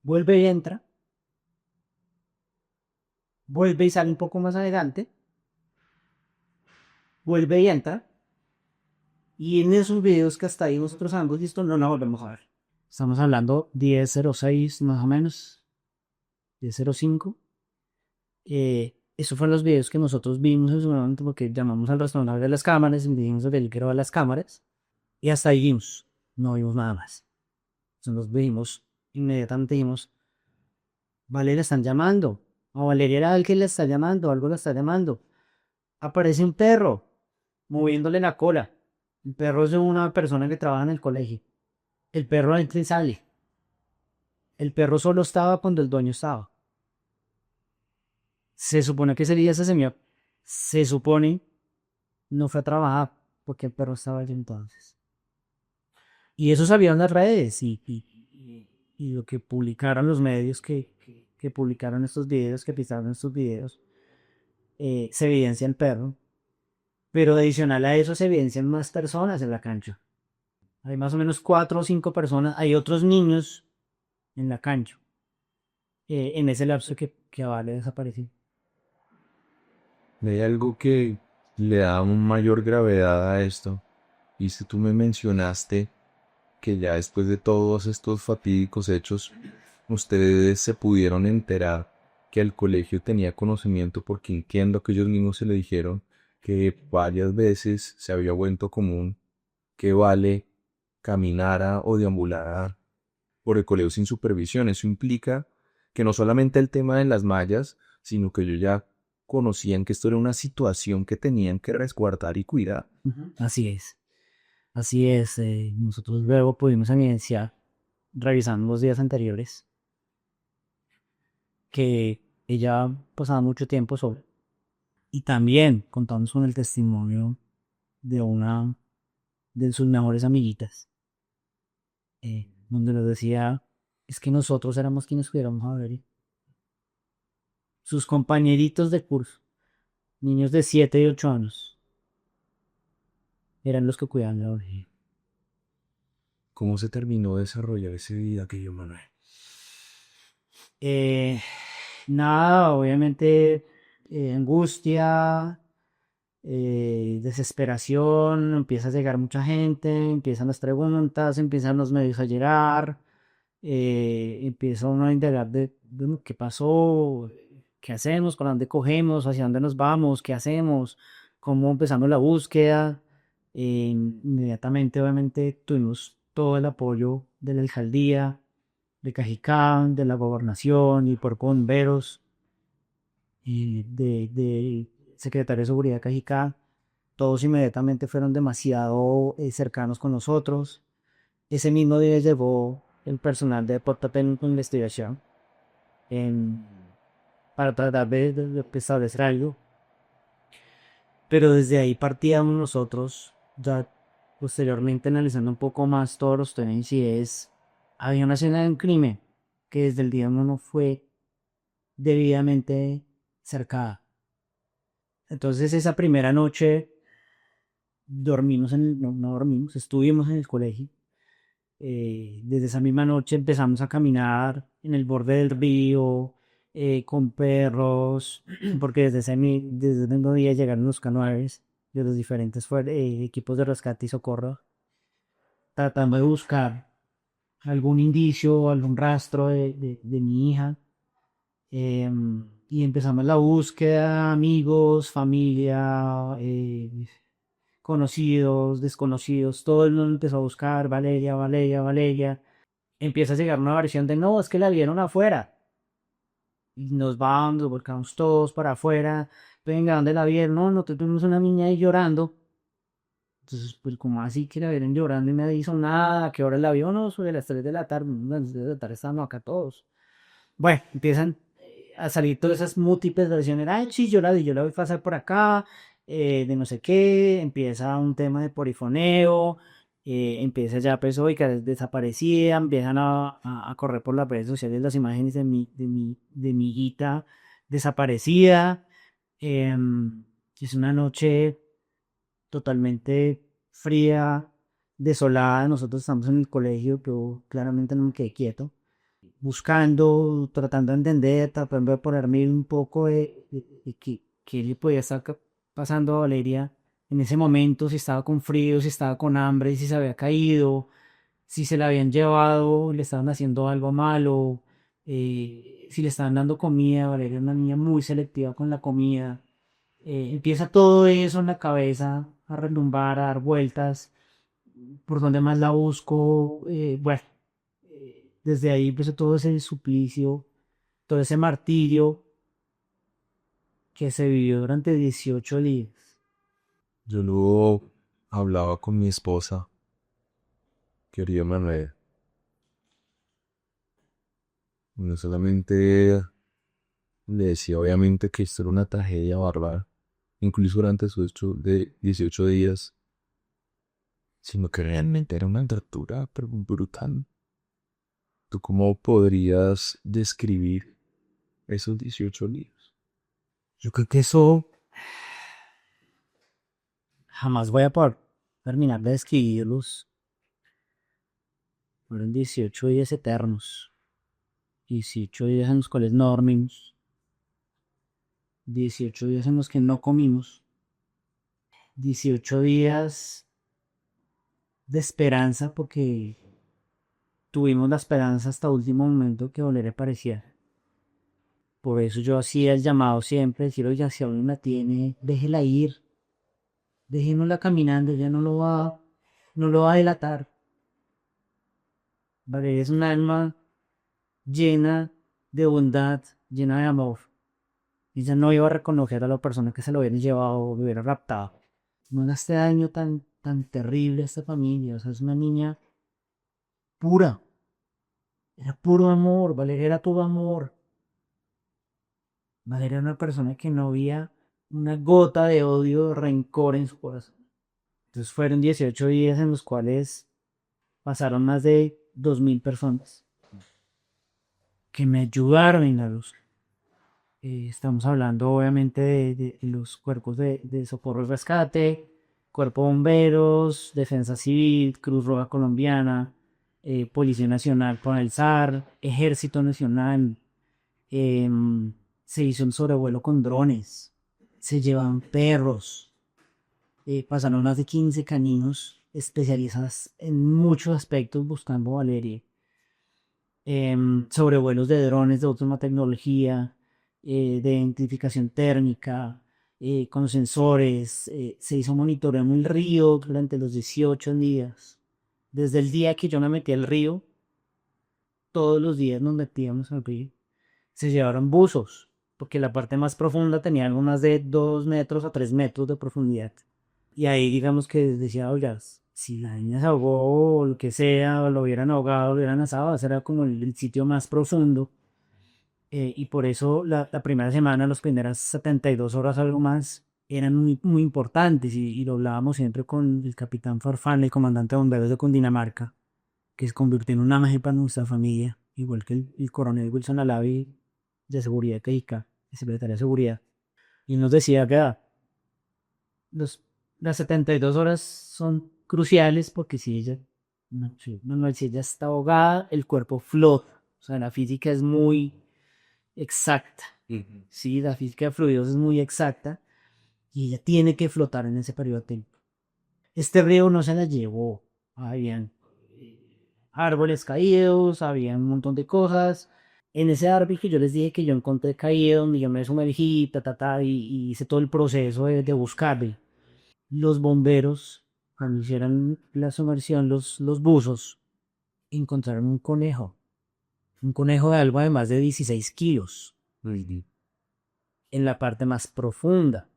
Vuelve y entra, vuelve y sale un poco más adelante, vuelve y entra, y en esos videos que hasta ahí nosotros hemos visto no la volvemos a ver. Estamos hablando 10:06 más o menos, 10:05. Eso fueron los videos que nosotros vimos en su momento porque llamamos al restaurante de las cámaras y dijimos que él grababa las cámaras y hasta ahí vimos, no vimos nada más. Entonces nos vimos, inmediatamente dijimos, Valeria la están llamando, o Valeria era alguien la está llamando, algo la está llamando. Aparece un perro moviéndole la cola. El perro es de una persona que trabaja en el colegio. El perro entra y sale. El perro solo estaba cuando el dueño estaba. Se supone que ese día esa señora, se supone, no fue a trabajar porque el perro estaba allí entonces. Y eso sabían las redes y lo que publicaron los medios que publicaron estos videos, que pisaron estos videos, se evidencia el perro. Pero adicional a eso se evidencian más personas en la cancha. Hay más o menos 4 o 5 personas. Hay otros niños en la cancha. En ese lapso que Vale desapareció. Hay algo que le da un mayor gravedad a esto. Y si tú me mencionaste que ya después de todos estos fatídicos hechos, ustedes se pudieron enterar que el colegio tenía conocimiento porque entiendo que ellos mismos se le dijeron que varias veces se había vuelto común que Vale caminara o deambulara por el colegio sin supervisión. Eso implica que no solamente el tema de las mallas, sino que ellos ya conocían que esto era una situación que tenían que resguardar y cuidar. Así es. Así es. Nosotros luego pudimos evidenciar, revisando los días anteriores, que ella pasaba mucho tiempo sola. Y también contamos con el testimonio de una de sus mejores amiguitas, donde nos decía, es que nosotros éramos quienes cuidáramos a ver sus compañeritos de curso, niños de 7 y 8 años, eran los que cuidaban la oveja. ¿Cómo se terminó de desarrollar ese día aquello, Manuel? Eh, Nada, obviamente angustia, desesperación, empieza a llegar mucha gente, empiezan las preguntas, empiezan los medios a llegar, empieza uno a indagar de qué pasó, qué hacemos, con dónde cogemos, hacia dónde nos vamos, qué hacemos, cómo empezamos la búsqueda. Inmediatamente, obviamente, tuvimos todo el apoyo de la alcaldía, de Cajicá, de la gobernación y por bomberos, y de secretario de seguridad de Cajicá. Todos inmediatamente fueron demasiado cercanos con nosotros. Ese mismo día llegó el personal de Porta Técnico de Investigación en- para tratar de establecer algo. Pero desde ahí partíamos nosotros, ya posteriormente analizando un poco más todos los temas, y había una escena de un crimen que desde el día uno no fue debidamente cercada. Entonces esa primera noche dormimos no dormimos, estuvimos en el colegio. Desde esa misma noche empezamos a caminar en el borde del río, con perros, porque desde ese mismo día llegaron los canoes de los diferentes equipos de rescate y socorro, tratando de buscar algún indicio, algún rastro de mi hija. Y empezamos la búsqueda, amigos, familia, conocidos, desconocidos, todo el mundo empezó a buscar Valeria, Valeria, Valeria. Empieza a llegar una versión de no, es que la vieron afuera. Y nos volcamos todos para afuera. Venga, ¿dónde la vieron? No, nosotros tuvimos una niña ahí llorando. Entonces, pues, como así que la vieron llorando y nadie hizo nada? ¿A qué hora la vio? No, sobre las 3 de la tarde. Las 3 de la tarde estábamos acá todos. Bueno, empiezan a salir todas esas múltiples versiones. Ay, sí, yo la voy a pasar por acá, de no sé qué. Empieza un tema de polifoneo, empieza ya, pues, oiga, desaparecida. Empiezan a correr por las redes sociales las imágenes de mi hijita desaparecida. Es una noche totalmente fría, desolada. Nosotros estamos en el colegio, yo claramente no me quedé quieto, buscando, tratando de entender, tratando de ponerme un poco de qué le podía estar pasando a Valeria en ese momento, si estaba con frío, si estaba con hambre, si se había caído, si se la habían llevado, le estaban haciendo algo malo. si le estaban dando comida, Valeria era una niña muy selectiva con la comida. Empieza todo eso en la cabeza a relumbar, a dar vueltas, por dónde más la busco, bueno, desde ahí empezó todo ese suplicio, todo ese martirio que se vivió durante 18 días. Yo luego hablaba con mi esposa, querido Manuel. No solamente le decía obviamente que esto era una tragedia bárbara, incluso durante esos 18 días, sino que realmente era una tortura pero brutal. ¿Tú cómo podrías describir esos 18 días? Yo creo que eso jamás voy a poder terminar de describirlos. Fueron 18 días eternos, 18 días en los cuales no dormimos, 18 días en los que no comimos, 18 días de esperanza porque tuvimos la esperanza hasta último momento que Valeria apareciera. Por eso yo hacía el llamado siempre, decir, oye, si aún la tiene, déjela ir, déjenosla caminando, ella no lo va a delatar. Valeria es un alma llena de bondad, llena de amor. Ella no iba a reconocer a la persona que se lo hubiera llevado o lo hubiera raptado. No era este daño tan terrible a esta familia. O sea, es una niña pura. Era puro amor. Valeria era todo amor. Valeria era una persona que no había una gota de odio o rencor en su corazón. Entonces fueron 18 días en los cuales pasaron más de 2000 personas que me ayudaron en la luz. Estamos hablando obviamente de los cuerpos de socorro y rescate, Cuerpo de Bomberos, Defensa Civil, Cruz Roja Colombiana, Policía Nacional con el SAR, Ejército Nacional. Se hizo un sobrevuelo con drones, se llevan perros, pasaron más de 15 caninos especializados en muchos aspectos buscando a Valeria. Sobrevuelos de drones de última tecnología, de identificación térmica, con sensores. Se hizo monitoreo en el río durante los 18 días. Desde el día que yo me metí al río, todos los días nos metíamos al río. Se llevaron buzos, porque la parte más profunda tenía algo más de 2 metros a 3 metros de profundidad. Y ahí digamos que decía, oiga, si la niña se ahogó o lo que sea, o lo hubieran ahogado, lo hubieran asado, ese era como el sitio más profundo. Y por eso la primera semana, las primeras 72 horas, algo más, eran muy, muy importantes. Y lo hablábamos siempre con el capitán Farfán, el comandante de bomberos de Cundinamarca, que se convirtió en un ángel para nuestra familia, igual que el coronel Wilson Alavi de Seguridad de Cajica, el secretario de Seguridad. Y nos decía que los, las 72 horas son cruciales porque si ella, no, si ella está ahogada, el cuerpo flota. O sea, la física es muy exacta. Sí, la física de fluidos es muy exacta y ella tiene que flotar en ese periodo de tiempo. Este río no se la llevó. Habían árboles caídos, había un montón de cosas. En ese árbol que yo les dije que yo encontré caído, donde yo me sumergí, y hice todo el proceso de buscarle. Los bomberos, cuando hicieron la sumersión, los buzos, encontraron un conejo de algo de más de 16 kilos, en la parte más profunda,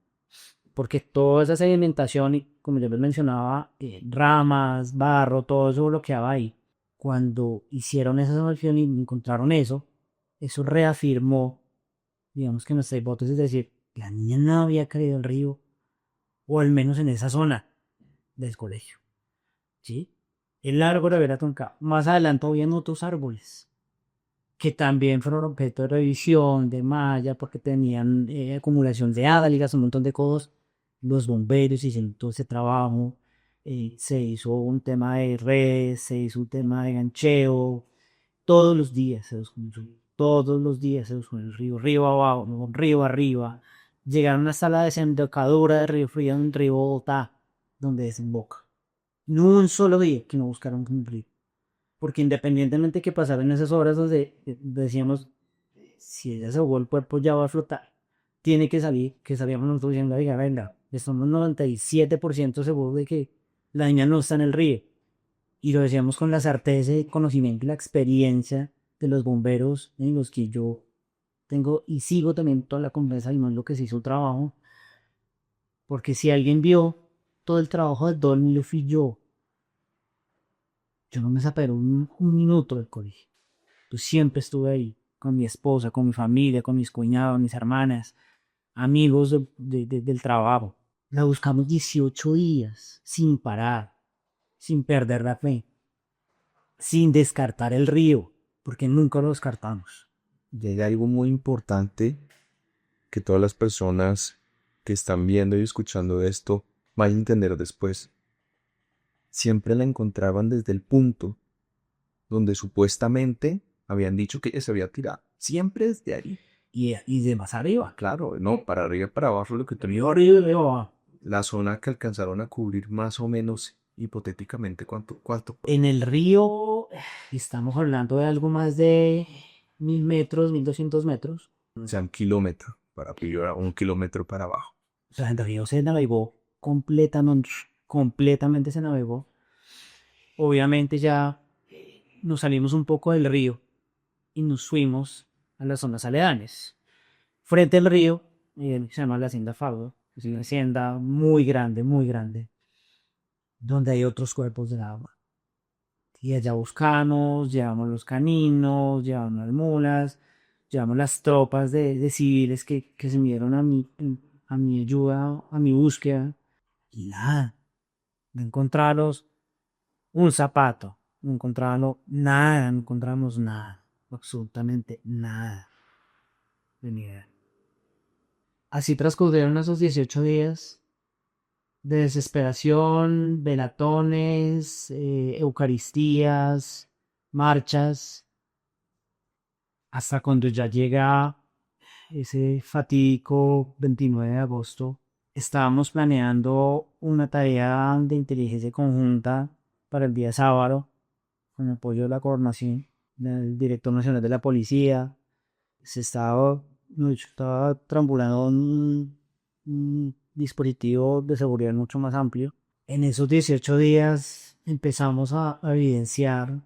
porque toda esa sedimentación, y como yo les mencionaba, ramas, barro, todo eso bloqueaba ahí. Cuando hicieron esa sumersión y encontraron eso reafirmó, digamos que nuestra hipótesis, es decir, la niña no había caído al río, o al menos en esa zona del colegio. ¿Sí? El árbol de Veratonca. Más adelante habían otros árboles que también fueron objeto de revisión, de malla, porque tenían acumulación de algas, un montón de cosas. Los bomberos hicieron todo ese trabajo. Se hizo un tema de redes, se hizo un tema de gancheo. Todos los días se descubrió. Todos los días se usó el río, río abajo, río arriba. Llegaron hasta la desembocadura del río Frío en Río Bogotá, donde desemboca. No un solo día que no buscaron cumplir. porque independientemente que pasaran esas horas donde decíamos, si ella se ahogó el cuerpo ya va a flotar, tiene que salir, que salíamos nosotros diciendo, oiga, venga, estamos 97% seguros de que la niña no está en el río. Y lo decíamos con la certeza y conocimiento y la experiencia de los bomberos en los que yo tengo y sigo también toda la confianza y no es lo que se hizo el trabajo. Porque si alguien vio todo el trabajo del Dolly, lo fui yo. Yo no me separé un minuto del colegio. Yo siempre estuve ahí, con mi esposa, con mi familia, con mis cuñados, mis hermanas, amigos del trabajo. La buscamos 18 días, sin parar, sin perder la fe, sin descartar el río, porque nunca lo descartamos. Y hay algo muy importante que todas las personas que están viendo y escuchando esto van a entender después. Siempre la encontraban desde el punto donde supuestamente habían dicho que ella se había tirado. Siempre desde ahí. Y de más arriba. Claro, no, para arriba y para abajo lo que tenía. Arriba. La zona que alcanzaron a cubrir más o menos, hipotéticamente, ¿cuánto? En el río estamos hablando de algo más de 1000 metros, 1200 metros. O sea, un kilómetro para arriba, 1 kilómetro para abajo. O sea, el río se navegó completamente se navegó. Obviamente ya nos salimos un poco del río y nos fuimos a las zonas aledañas. Frente al río, se llama la Hacienda Faudo, es una hacienda muy grande, donde hay otros cuerpos de agua. Y allá buscamos, llevamos los caninos, llevamos las mulas, llevamos las tropas de civiles que se unieron a mi ayuda, a mi búsqueda. Y nada, no encontramos un zapato, no encontramos nada, no encontramos nada, absolutamente nada de ni idea. Así transcurrieron esos 18 días de desesperación, velatones, eucaristías, marchas, hasta cuando ya llega ese fatídico 29 de agosto. Estábamos planeando una tarea de inteligencia conjunta para el día sábado, con el apoyo de la coordinación del director nacional de la policía. Estaba trambulando un dispositivo de seguridad mucho más amplio. En esos 18 días empezamos a evidenciar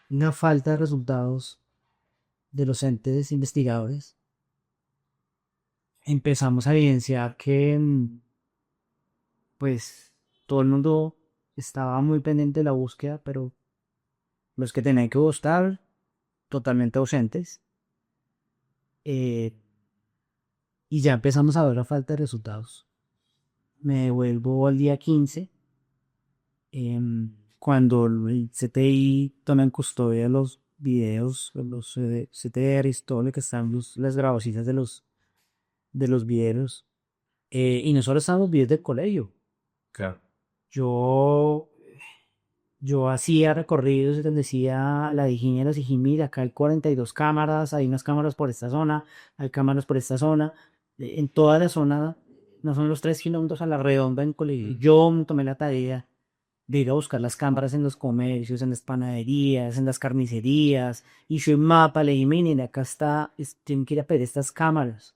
una falta de resultados de los entes investigadores. Empezamos a evidenciar que pues todo el mundo estaba muy pendiente de la búsqueda, pero los que tenían que buscar totalmente ausentes. Y ya empezamos a ver la falta de resultados. Me devuelvo al día 15, cuando el CTI toma en custodia los videos, los CTRs, todo lo que están las grabaciones de los videos. Y nosotros estábamos videos del colegio. Claro. Yo hacía recorridos donde decía la Virginia, la Sijimir, acá hay 42 cámaras, hay unas cámaras por esta zona, hay cámaras por esta zona. En toda la zona, no son los 3 kilómetros a la redonda en colegio. Yo me tomé la tarea de ir a buscar las cámaras en los comercios, en las panaderías, en las carnicerías. Hice un mapa, le dije, miren, acá está, tienen que ir a pedir estas cámaras.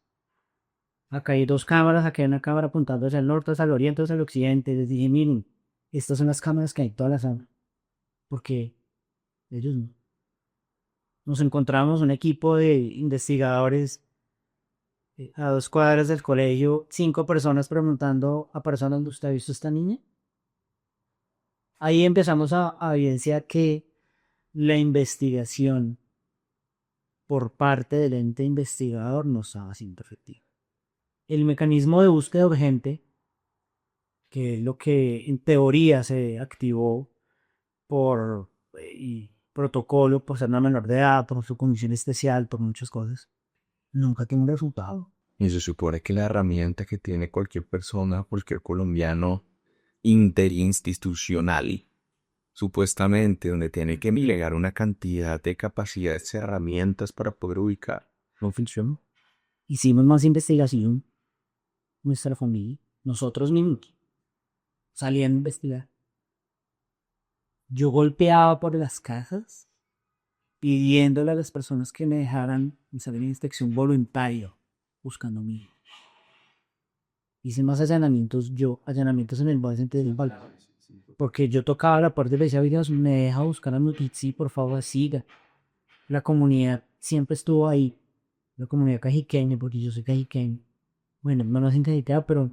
Acá hay 2 cámaras, acá hay una cámara apuntando hacia el norte, hacia el oriente, hacia el occidente. Les dije, miren, estas son las cámaras que hay en toda la zona. Porque ellos no. Nos encontramos un equipo de investigadores a 2 cuadras del colegio, 5 personas preguntando a personas, ¿usted ha visto a esta niña? Ahí empezamos a evidenciar que la investigación por parte del ente investigador no estaba siendo efectiva. El mecanismo de búsqueda urgente, que es lo que en teoría se activó por protocolo, por ser una menor de edad, por su condición especial, por muchas cosas, nunca tiene un resultado. Y se supone que la herramienta que tiene cualquier persona, cualquier colombiano interinstitucional, supuestamente donde tiene que delegar una cantidad de capacidades y herramientas para poder ubicar, no funciona. Hicimos más investigación, nuestra familia, nosotros mismos, salían a investigar. Yo golpeaba por las casas pidiéndole a las personas que me dejaran salir en inspección voluntario, buscando mi. Hice más allanamientos yo, allanamientos en el buen sentido del balcón. Porque yo tocaba la puerta y le decía, Dios, me deja buscar a mi sí, por favor, siga. La comunidad siempre estuvo ahí. La comunidad cajiqueña, porque yo soy cajiqueño. Bueno, no nos cajicea, pero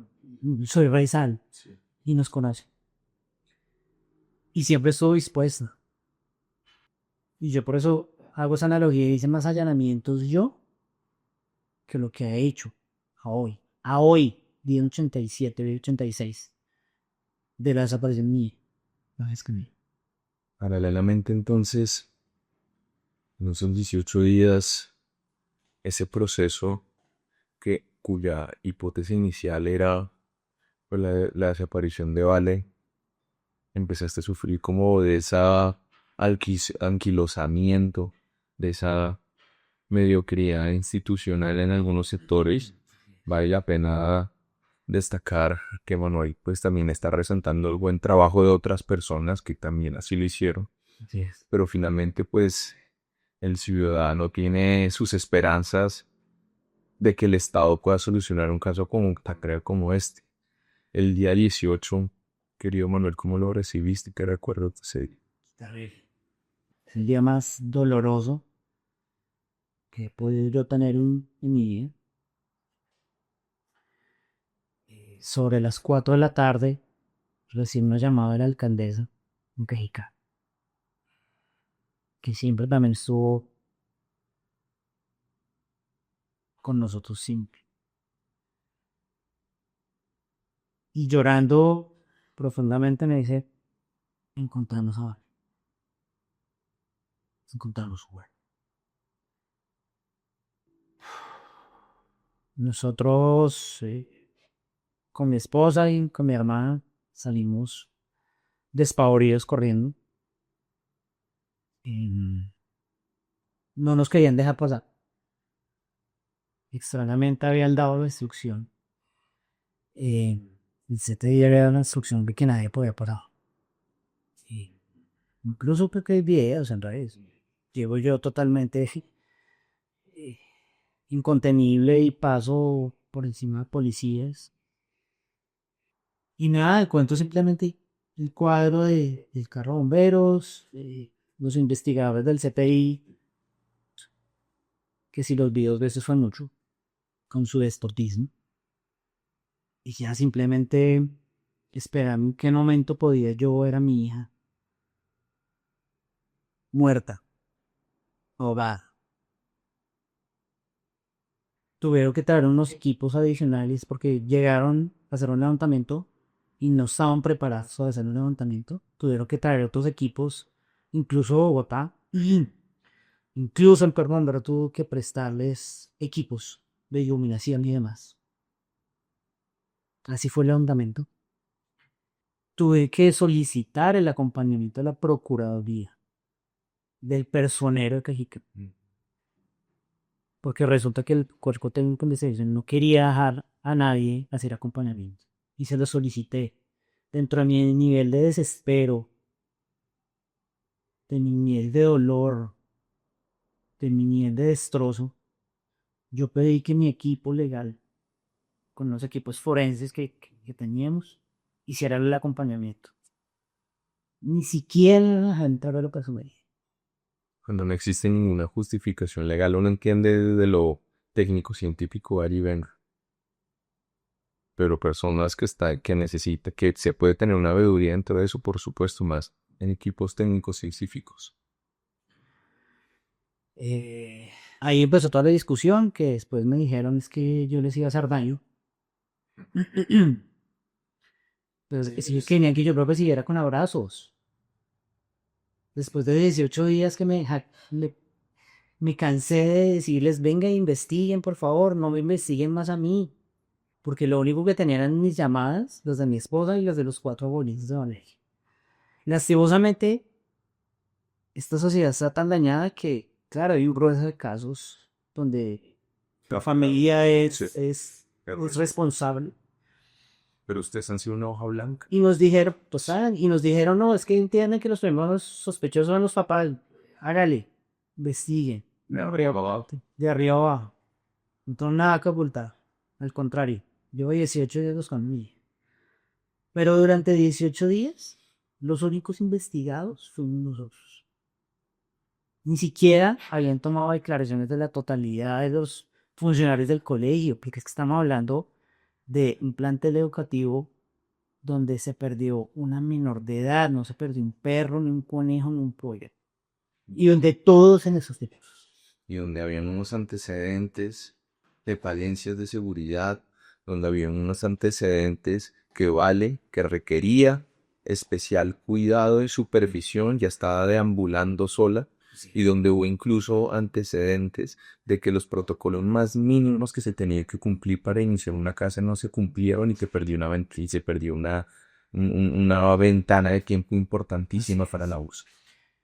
soy raizal y nos conoce. Y siempre estuvo dispuesta. Y yo por eso hago esa analogía y hice más allanamientos yo que lo que he hecho a hoy. A hoy, día 87, día 86 de la desaparición mía. La vez que me. Paralelamente, entonces, en esos 18 días, ese proceso cuya hipótesis inicial era pues, la desaparición de Vale, empezaste a sufrir como de esa anquilosamiento, de esa mediocridad institucional en algunos sectores. Vale la pena destacar que Manuel pues también está resaltando el buen trabajo de otras personas que también así lo hicieron, Así es. pero finalmente pues el ciudadano tiene sus esperanzas de que el Estado pueda solucionar un caso tan grave como este. El día 18, querido Manuel, ¿cómo lo recibiste? ¿Qué recuerdo de ese día? Terrible. Es el día más doloroso que he podido yo tener en mi vida. Sobre las 4 de la tarde, recién una llamada de la alcaldesa en Cajica, que siempre también estuvo con nosotros siempre. Y llorando profundamente me dice, encontramos a Vale. Encontramos su cuerpo. Nosotros, con mi esposa y con mi hermana, salimos despavoridos corriendo. No nos querían dejar pasar. Extrañamente habían dado la instrucción. El 7 día era una instrucción de que nadie podía parar. Sí. Incluso porque hay videos en redes. Llevo yo totalmente eh, incontenible y paso por encima de policías. Y nada, el cuento simplemente el cuadro del carro de bomberos, los investigadores del CPI, que si los videos de esos fue mucho, con su despotismo. Y ya simplemente esperar en qué momento podía yo ver a mi hija muerta, ahogada. Tuvieron que traer unos equipos adicionales porque llegaron a hacer un levantamiento y no estaban preparados para hacer un levantamiento. Tuvieron que traer otros equipos, incluso Bogotá. Incluso el cuerpo de bomberos tuvo que prestarles equipos de iluminación y demás. Así fue el levantamiento. Tuve que solicitar el acompañamiento de la Procuraduría, del personero de Cajica. Porque resulta que el cuerpo técnico de servicio no quería dejar a nadie hacer acompañamiento. Y se lo solicité. Dentro de mi nivel de desespero, de mi nivel de dolor, de mi nivel de destrozo, yo pedí que mi equipo legal, con los equipos forenses que teníamos, hiciera el acompañamiento. Ni siquiera la gente ahora lo que asume. Cuando no existe ninguna justificación legal, uno entiende desde lo técnico-científico, Ari venga. Pero personas que necesita, que se puede tener una veeduría dentro de eso, por supuesto, más en equipos técnicos científicos. Ahí empezó toda la discusión, que después me dijeron es que yo les iba a hacer daño. Entonces, sí, querían que yo lo persiguiera con abrazos. Después de 18 días que me cansé de decirles, venga, investiguen, por favor, no me investiguen más a mí. Porque lo único que tenían eran mis llamadas, las de mi esposa y las de los 4 abuelitos de Valeria. Lastimosamente, esta sociedad está tan dañada que, claro, hay un grueso de casos donde la familia es responsable. Pero ustedes han sido una hoja blanca. Y nos dijeron, pues, y nos dijeron, no, es que entienden que los primeros sospechosos son los papás. Hágale, investigue, Me habría pagado. de arriba abajo. No tengo nada que ocultar. Al contrario, llevo 18 días buscando a mi hija. Pero durante 18 días, los únicos investigados fuimos nosotros. Ni siquiera habían tomado declaraciones de la totalidad de los funcionarios del colegio, porque es que estamos hablando de un plantel educativo donde se perdió una menor de edad, no se perdió un perro, ni un conejo, ni un pollo. Y donde todos en esos tiempos. Y donde habían unos antecedentes de falencias de seguridad, donde habían unos antecedentes que requería especial cuidado y supervisión, ya estaba deambulando sola, y donde hubo incluso antecedentes de que los protocolos más mínimos que se tenían que cumplir para iniciar una casa no se cumplieron y que perdió y se perdió una ventana de tiempo importantísima para la búsqueda.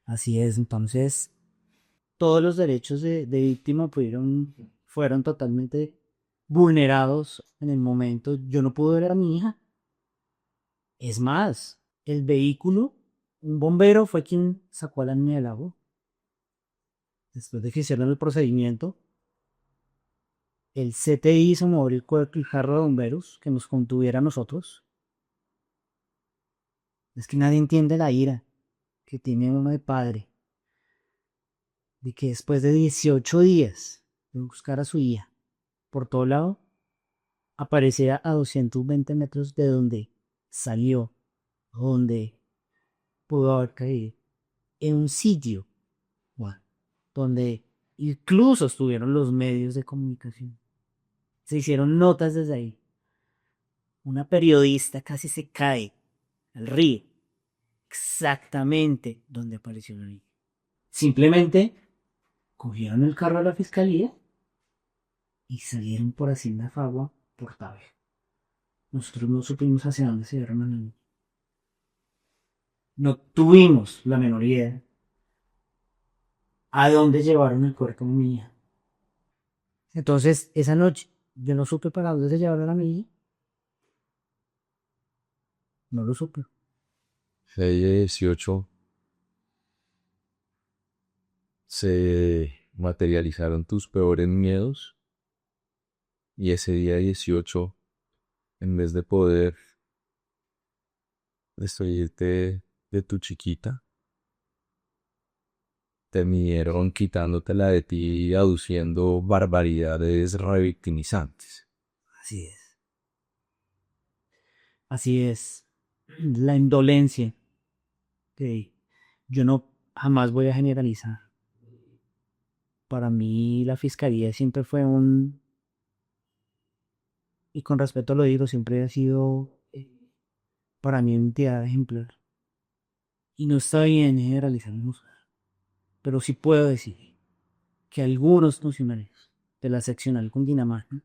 Así es, entonces todos los derechos de víctima fueron totalmente vulnerados en el momento. Yo no pude ver a mi hija. Es más, el vehículo, un bombero fue quien sacó a la niña del agua. Después de que hicieron el procedimiento, el CTI hizo mover el carro de bomberos que nos contuviera a nosotros. Es que nadie entiende la ira que tiene uno de padre. De que después de 18 días de buscar a su hija por todo lado, apareciera a 220 metros de donde salió, donde pudo haber caído, en un sitio, bueno, donde incluso estuvieron los medios de comunicación. Se hicieron notas desde ahí. Una periodista casi se cae al río, exactamente donde apareció la niña. Simplemente cogieron el carro a la fiscalía y salieron por Hacienda Fagua por Tabe. Nosotros no supimos hacia dónde se dieron a la niña. No tuvimos la menor idea a dónde llevaron el cuerpo de mi hija. Entonces, esa noche, yo no supe para dónde se llevaron a mi hija. No lo supe. Ese 18 se materializaron tus peores miedos y ese día 18, en vez de poder destruirte de tu chiquita, te midieron quitándotela de ti y aduciendo barbaridades revictimizantes. Así es. Así es. La indolencia. Que yo no jamás voy a generalizar. Para mí la fiscalía siempre fue y con respeto lo digo, siempre ha sido para mí una entidad ejemplar. Y no está bien generalizarnos, pero sí puedo decir que algunos funcionarios de la seccional Cundinamarca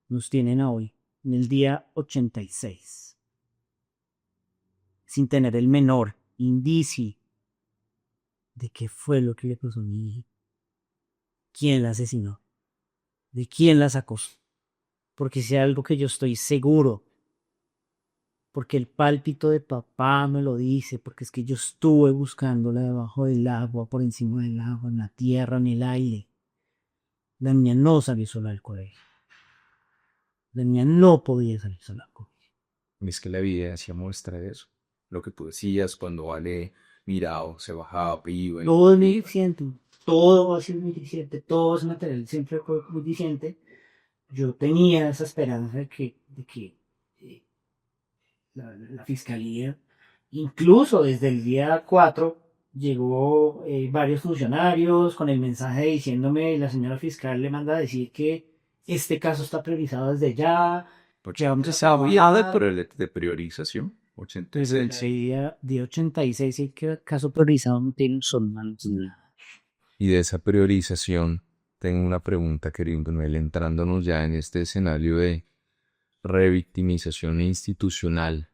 nos tienen a hoy, en el día 86, sin tener el menor indicio de qué fue lo que le pasó a mi hija, quién la asesinó, de quién la sacó. Porque si hay algo que yo estoy seguro, porque el pálpito de papá me lo dice, porque es que yo estuve buscándola debajo del agua, por encima del agua, en la tierra, en el aire. La niña no salió sola del colegio. La niña no podía salir sola del colegio. Y es que la evidencia muestra eso. Lo que tú decías cuando Vale mirado, se bajaba, iba. Todo es muy eficiente, todo va a ser muy eficiente, todo es material, siempre fue muy eficiente. Yo tenía esa esperanza de que la fiscalía, incluso desde el día 4, llegó varios funcionarios con el mensaje diciéndome, la señora fiscal le manda a decir que este caso está priorizado desde ya. Porque vamos a saber de priorización. 86. Día de 86, y que caso priorizado no tiene son manos. Y de esa priorización, tengo una pregunta, querido Noel, entrándonos ya en este escenario de revictimización institucional,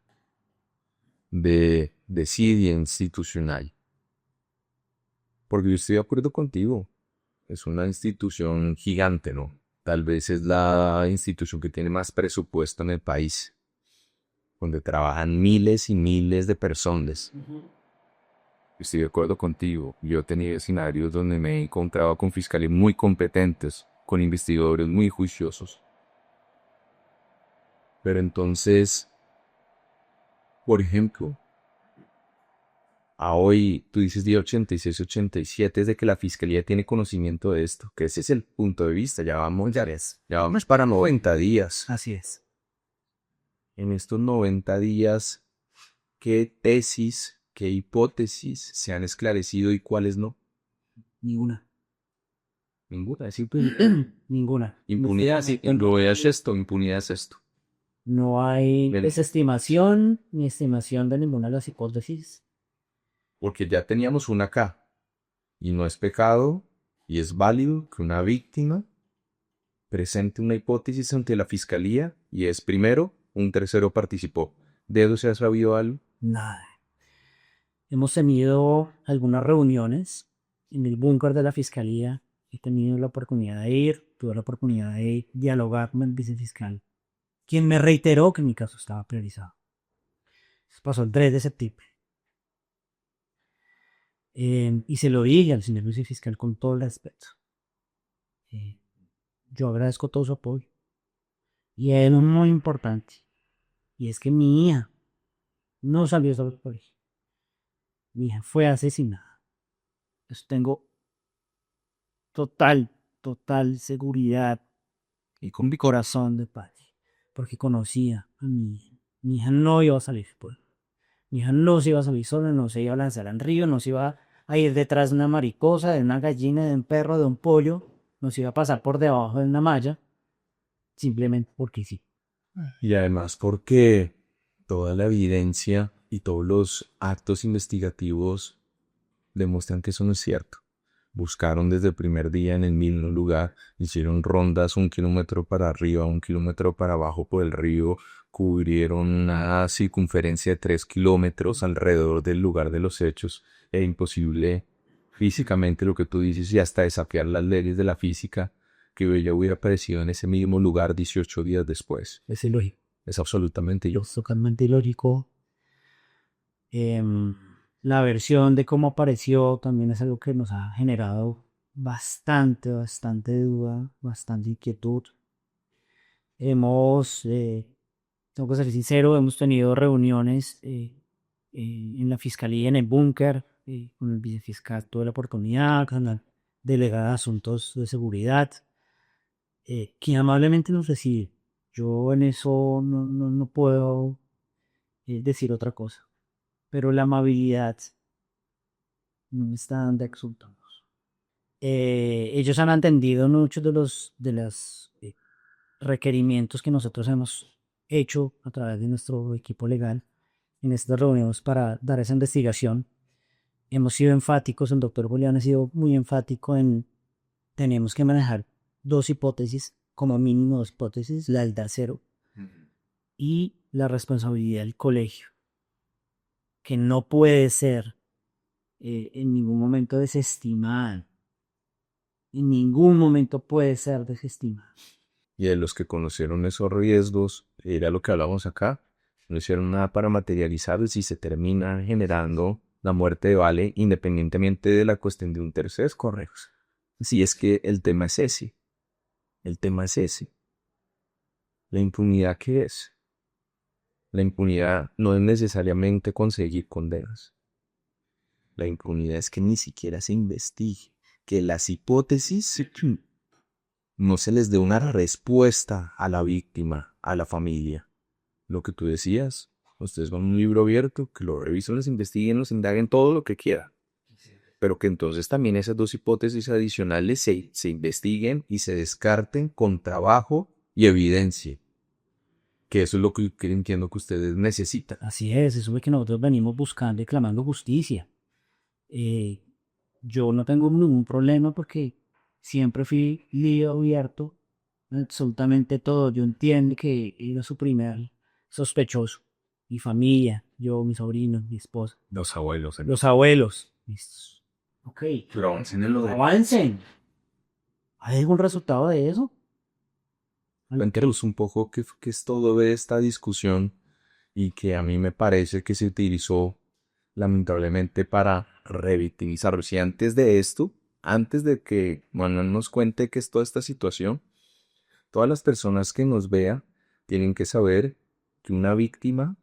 de desidia institucional. Porque yo estoy de acuerdo contigo, es una institución gigante, ¿no? Tal vez es la institución que tiene más presupuesto en el país, donde trabajan miles y miles de personas. Estoy de acuerdo contigo. Yo he tenido escenarios donde me he encontrado con fiscales muy competentes, con investigadores muy juiciosos. Pero entonces, por ejemplo, a hoy tú dices día 86, 87 es de que la fiscalía tiene conocimiento de esto, que ese es el punto de vista. Ya vamos para 90 días. Así es. En estos 90 días, ¿qué tesis, qué hipótesis se han esclarecido y cuáles no? Ninguna. Ninguna, es Ninguna. impunidad. Sí, impunidad es esto, impunidad es esto. No hay Bien. desestimación ni estimación de ninguna de las hipótesis. Porque ya teníamos una acá, y no es pecado, y es válido que una víctima presente una hipótesis ante la fiscalía, y es primero, un tercero participó. ¿De eso se ha sabido algo? Nada. Hemos tenido algunas reuniones en el búnker de la fiscalía. He tenido la oportunidad de ir, tuve la oportunidad de dialogar con el vicefiscal, quien me reiteró que mi caso estaba priorizado. Eso pasó el 3 de septiembre. Y se lo dije al señor vicefiscal con todo el respeto. Yo agradezco todo su apoyo. Y es muy importante. Y es que mi hija no salió del colegio. Mi hija fue asesinada. Entonces tengo total seguridad y con mi corazón de paz. Porque conocía a mi hija. Mi hija no iba a salir por Mi hija no se iba a salir sola, no se iba a lanzar al río, no se iba a ir detrás de una mariposa, de una gallina, de un perro, de un pollo, no se iba a pasar por debajo de una malla, simplemente porque sí. Y además porque toda la evidencia y todos los actos investigativos demuestran que eso no es cierto. Buscaron desde el primer día en el mismo lugar, hicieron rondas 1 kilómetro para arriba, 1 kilómetro para abajo por el río, cubrieron una circunferencia de 3 kilómetros alrededor del lugar de los hechos. Es imposible físicamente lo que tú dices y hasta desafiar las leyes de la física que ella hubiera aparecido en ese mismo lugar 18 días después. Es ilógico. Es absolutamente yo. Es totalmente ilógico. La versión de cómo apareció también es algo que nos ha generado bastante duda, bastante inquietud. Tengo que ser sincero, hemos tenido reuniones en la fiscalía, en el búnker, con el vicefiscal, tuve la oportunidad, con la delegada de asuntos de seguridad, quien amablemente nos recibe. Yo en eso no puedo decir otra cosa. Pero la amabilidad no me está dando exultamos. Ellos han atendido muchos de los requerimientos que nosotros hemos hecho a través de nuestro equipo legal en estas reuniones para dar esa investigación. Hemos sido enfáticos, el doctor Julián ha sido muy enfático en tenemos que manejar dos hipótesis, como mínimo dos hipótesis, la del cero y la responsabilidad del colegio, que no puede ser en ningún momento desestimada. En ningún momento puede ser desestimada. Y de los que conocieron esos riesgos, era lo que hablamos acá, no hicieron nada para materializarlos y se termina generando la muerte de Vale independientemente de la cuestión de un tercero. Es correcto. Si es que el tema es ese. El tema es ese. ¿La impunidad qué es? La impunidad no es necesariamente conseguir condenas. La impunidad es que ni siquiera se investigue, que las hipótesis no se les dé una respuesta a la víctima, a la familia. Lo que tú decías, ustedes van a un libro abierto, que lo revisen, los investiguen, los indaguen todo lo que quieran. Pero que entonces también esas dos hipótesis adicionales se investiguen y se descarten con trabajo y evidencia. Que eso es lo que entiendo que ustedes necesitan. Así es, eso es que nosotros venimos buscando y clamando justicia. Yo no tengo ningún problema porque siempre fui lío abierto, absolutamente todo. Yo entiendo que era su primer sospechoso. Mi familia, yo, mis sobrinos, mi esposa. Los abuelos. Los abuelos. Ok. Pero avancen en lo de... Avancen. ¿Hay algún resultado de eso? Cuéntanos un poco qué es todo de esta discusión y que a mí me parece que se utilizó lamentablemente para revictimizarlo. Si antes de esto, antes de que Manuel nos cuente qué es toda esta situación, todas las personas que nos vean tienen que saber que una víctima,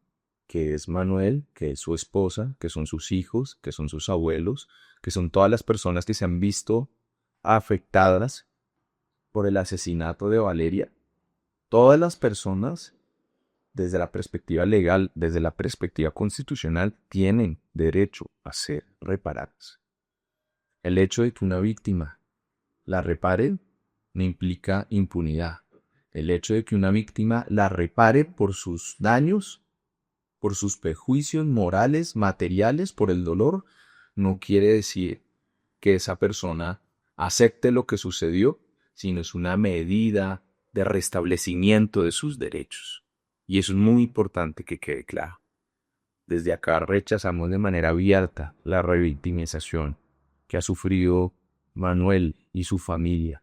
que es Manuel, que es su esposa, que son sus hijos, que son sus abuelos, que son todas las personas que se han visto afectadas por el asesinato de Valeria, todas las personas, desde la perspectiva legal, desde la perspectiva constitucional, tienen derecho a ser reparadas. El hecho de que una víctima la repare no implica impunidad. El hecho de que una víctima la repare por sus daños, por sus prejuicios morales, materiales, por el dolor, no quiere decir que esa persona acepte lo que sucedió, sino es una medida de restablecimiento de sus derechos. Y eso es muy importante que quede claro. Desde acá rechazamos de manera abierta la revictimización que ha sufrido Manuel y su familia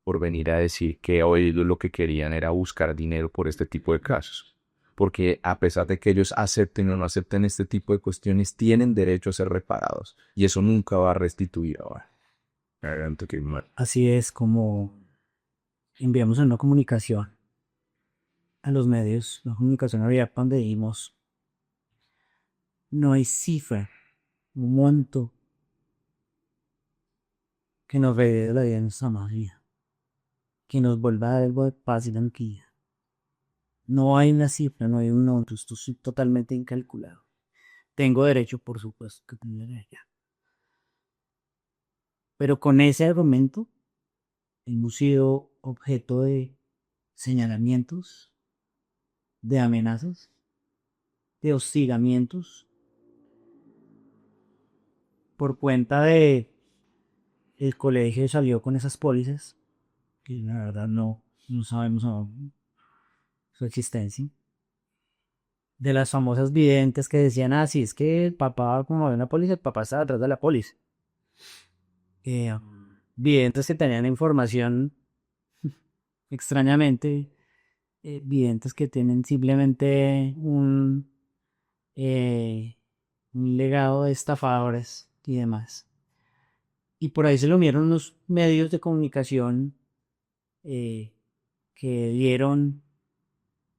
por venir a decir que hoy lo que querían era buscar dinero por este tipo de casos. Porque a pesar de que ellos acepten o no acepten este tipo de cuestiones, tienen derecho a ser reparados. Y eso nunca va a restituir ahora. Adelante, que mal. Así es como enviamos una comunicación a los medios, la comunicación abierta donde dimos, no hay cifra, un monto que nos revele la vida de nuestra madre, que nos vuelva a dar algo de paz y tranquilidad. No hay una cifra, no hay un monto, esto es totalmente incalculado. Tengo derecho, por supuesto que tengo derecho. Pero con ese argumento hemos sido objeto de señalamientos, de amenazas, de hostigamientos por cuenta de el colegio salió con esas pólizas que la verdad no sabemos aún su existencia. De las famosas videntes que decían, ah, sí, es que el papá, como había una póliza, el papá estaba atrás de la póliza. Videntes que tenían información extrañamente, videntes que tienen simplemente un legado de estafadores y demás. Y por ahí se lo vieron los medios de comunicación que dieron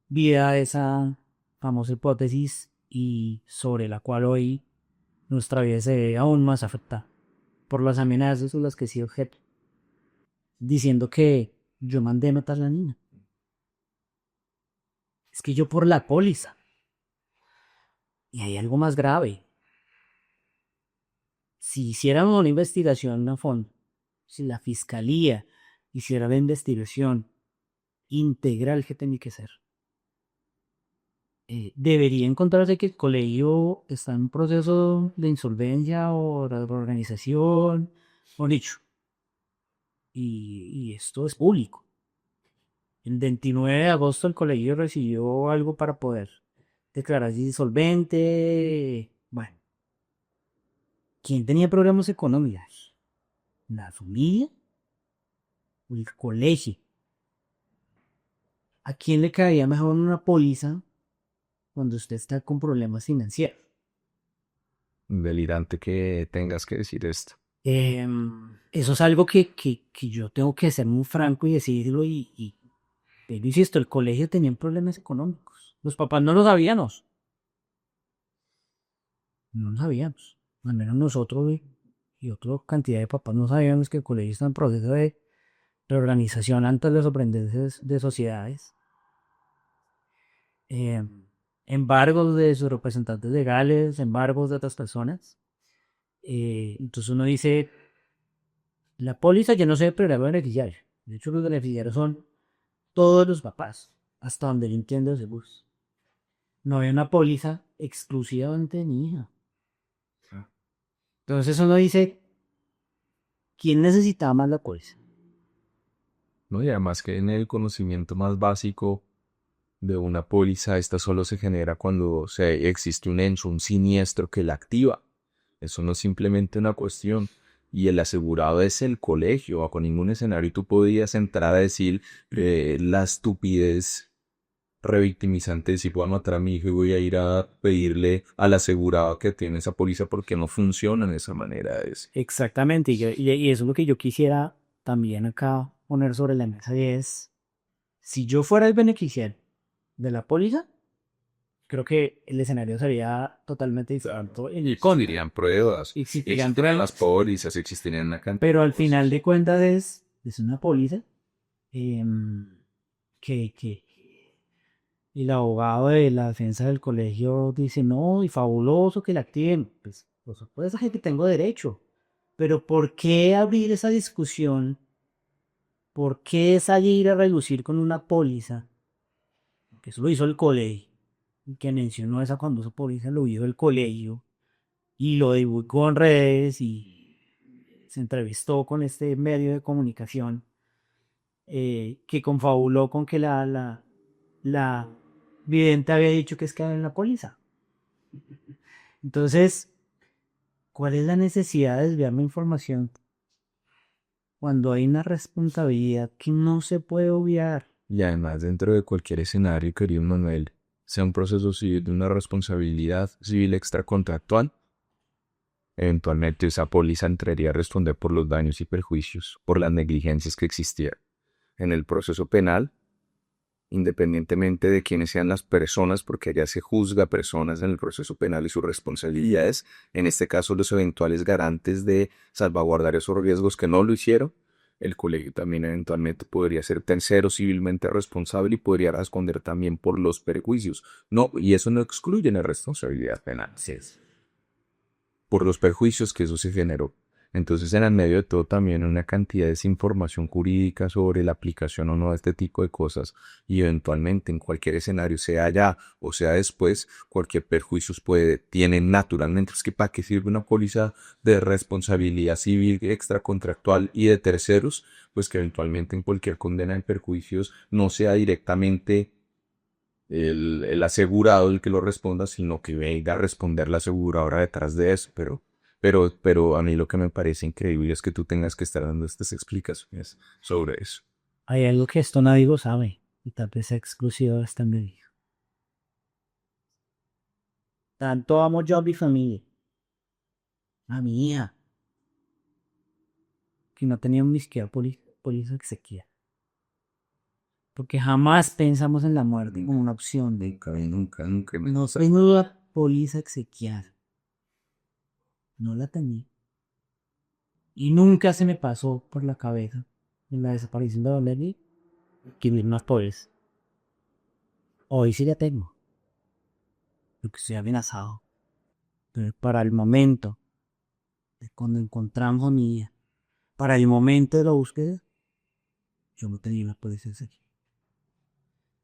vida a esa famosa hipótesis y sobre la cual hoy nuestra vida se ve aún más afectada por las amenazas o las que he sido objeto, diciendo que yo mandé matar a la niña. Es que yo por la póliza. Y hay algo más grave. Si hiciéramos una investigación a fondo, si la fiscalía hiciera la investigación integral que tiene que ser, debería encontrarse que el colegio está en un proceso de insolvencia o de reorganización, o dicho. Y esto es público. El 29 de agosto el colegio recibió algo para poder declararse insolvente. Bueno, ¿quién tenía problemas económicos? ¿La familia o el colegio? ¿A quién le caería mejor una póliza cuando usted está con problemas financieros? Delirante que tengas que decir esto. Eso es algo que yo tengo que ser muy franco y decirlo pero insisto, el colegio tenía problemas económicos. Los papás no lo sabíamos. No lo sabíamos. Al menos nosotros y otra cantidad de papás no sabíamos que el colegio está en proceso de reorganización ante las sorprendentes de sociedades. Embargos de sus representantes legales, embargos de otras personas. Entonces uno dice, la póliza ya no se debe beneficiar. De hecho, los beneficiarios son todos los papás, hasta donde yo entiendo ese bus. No hay una póliza exclusivamente de mi hija. Entonces uno dice, ¿quién necesitaba más la póliza? ¿No? Y además que en el conocimiento más básico de una póliza, esta solo se genera cuando existe un hecho, un siniestro que la activa. Eso no es simplemente una cuestión y el asegurado es el colegio. Bajo ningún escenario tú podías entrar a decir la estupidez revictimizante de si voy a matar a mi hijo y voy a ir a pedirle al asegurado que tiene esa póliza porque no funciona de esa manera. Exactamente, y eso es lo que yo quisiera también acá poner sobre la mesa y es, si yo fuera el beneficiario de la póliza, creo que el escenario sería totalmente distinto. Y dirían pruebas, Existirían existirían las pruebas, pólizas, existirían una cantidad pero de al final cosas. de cuentas es una póliza que el abogado de la defensa del colegio dice, no, y fabuloso que la activen. Pues, por supuesto que tengo derecho. Pero ¿por qué abrir esa discusión? ¿Por qué salir a relucir con una póliza? Que eso lo hizo el colegio. Y que mencionó esa cuando esa póliza lo hizo el colegio. Y lo divulgó en redes y se entrevistó con este medio de comunicación que confabuló con que la vidente había dicho que es que había en la póliza. Entonces, ¿cuál es la necesidad de desviarme información cuando hay una responsabilidad que no se puede obviar? Y además, dentro de cualquier escenario, querido Manuel, sea un proceso civil de una responsabilidad civil extracontractual, eventualmente esa póliza entraría a responder por los daños y perjuicios, por las negligencias que existieran. En el proceso penal, independientemente de quiénes sean las personas, porque allá se juzga personas en el proceso penal y sus responsabilidades, en este caso los eventuales garantes de salvaguardar esos riesgos que no lo hicieron, el colegio también eventualmente podría ser tercero civilmente responsable y podría responder también por los perjuicios. No, y eso no excluye la responsabilidad penal. Sí, por los perjuicios que eso se generó. Entonces, en el medio de todo también una cantidad de desinformación jurídica sobre la aplicación o no de este tipo de cosas y eventualmente en cualquier escenario, sea ya o sea después, cualquier perjuicio tiene naturalmente, es que ¿para qué sirve una póliza de responsabilidad civil extracontractual y de terceros? Pues que eventualmente en cualquier condena de perjuicios no sea directamente el asegurado el que lo responda, sino que venga a responder la aseguradora detrás de eso. Pero a mí lo que me parece increíble es que tú tengas que estar dando estas explicaciones sobre eso. Hay algo que esto nadie lo sabe y tal vez sea exclusivo de esta medida. Tanto amo yo a mi familia, a mi hija, que no teníamos ni siquiera póliza exequial. Porque jamás pensamos en la muerte como una opción. Nunca. No tengo la póliza exequial. No la tenía. Y nunca se me pasó por la cabeza en la desaparición de Valerie que hubiera unas pobres. Hoy sí la tengo. Porque estoy amenazado. Pero para el momento de cuando encontramos a mi hija, para el momento de la búsqueda, yo no tenía una póliza exequial.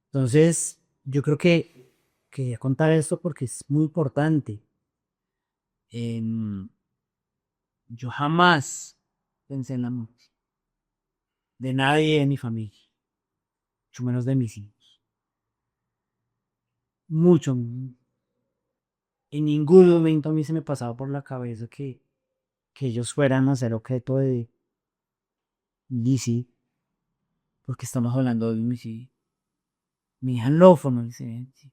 Entonces, yo creo que quería contar esto porque es muy importante. Yo jamás pensé en la muerte de nadie de mi familia, mucho menos de mis hijos. Mucho. En ningún momento a mí se me pasaba por la cabeza que ellos fueran a ser objeto de DC, porque estamos hablando de un homicidio. Mi hija no fue un accidente.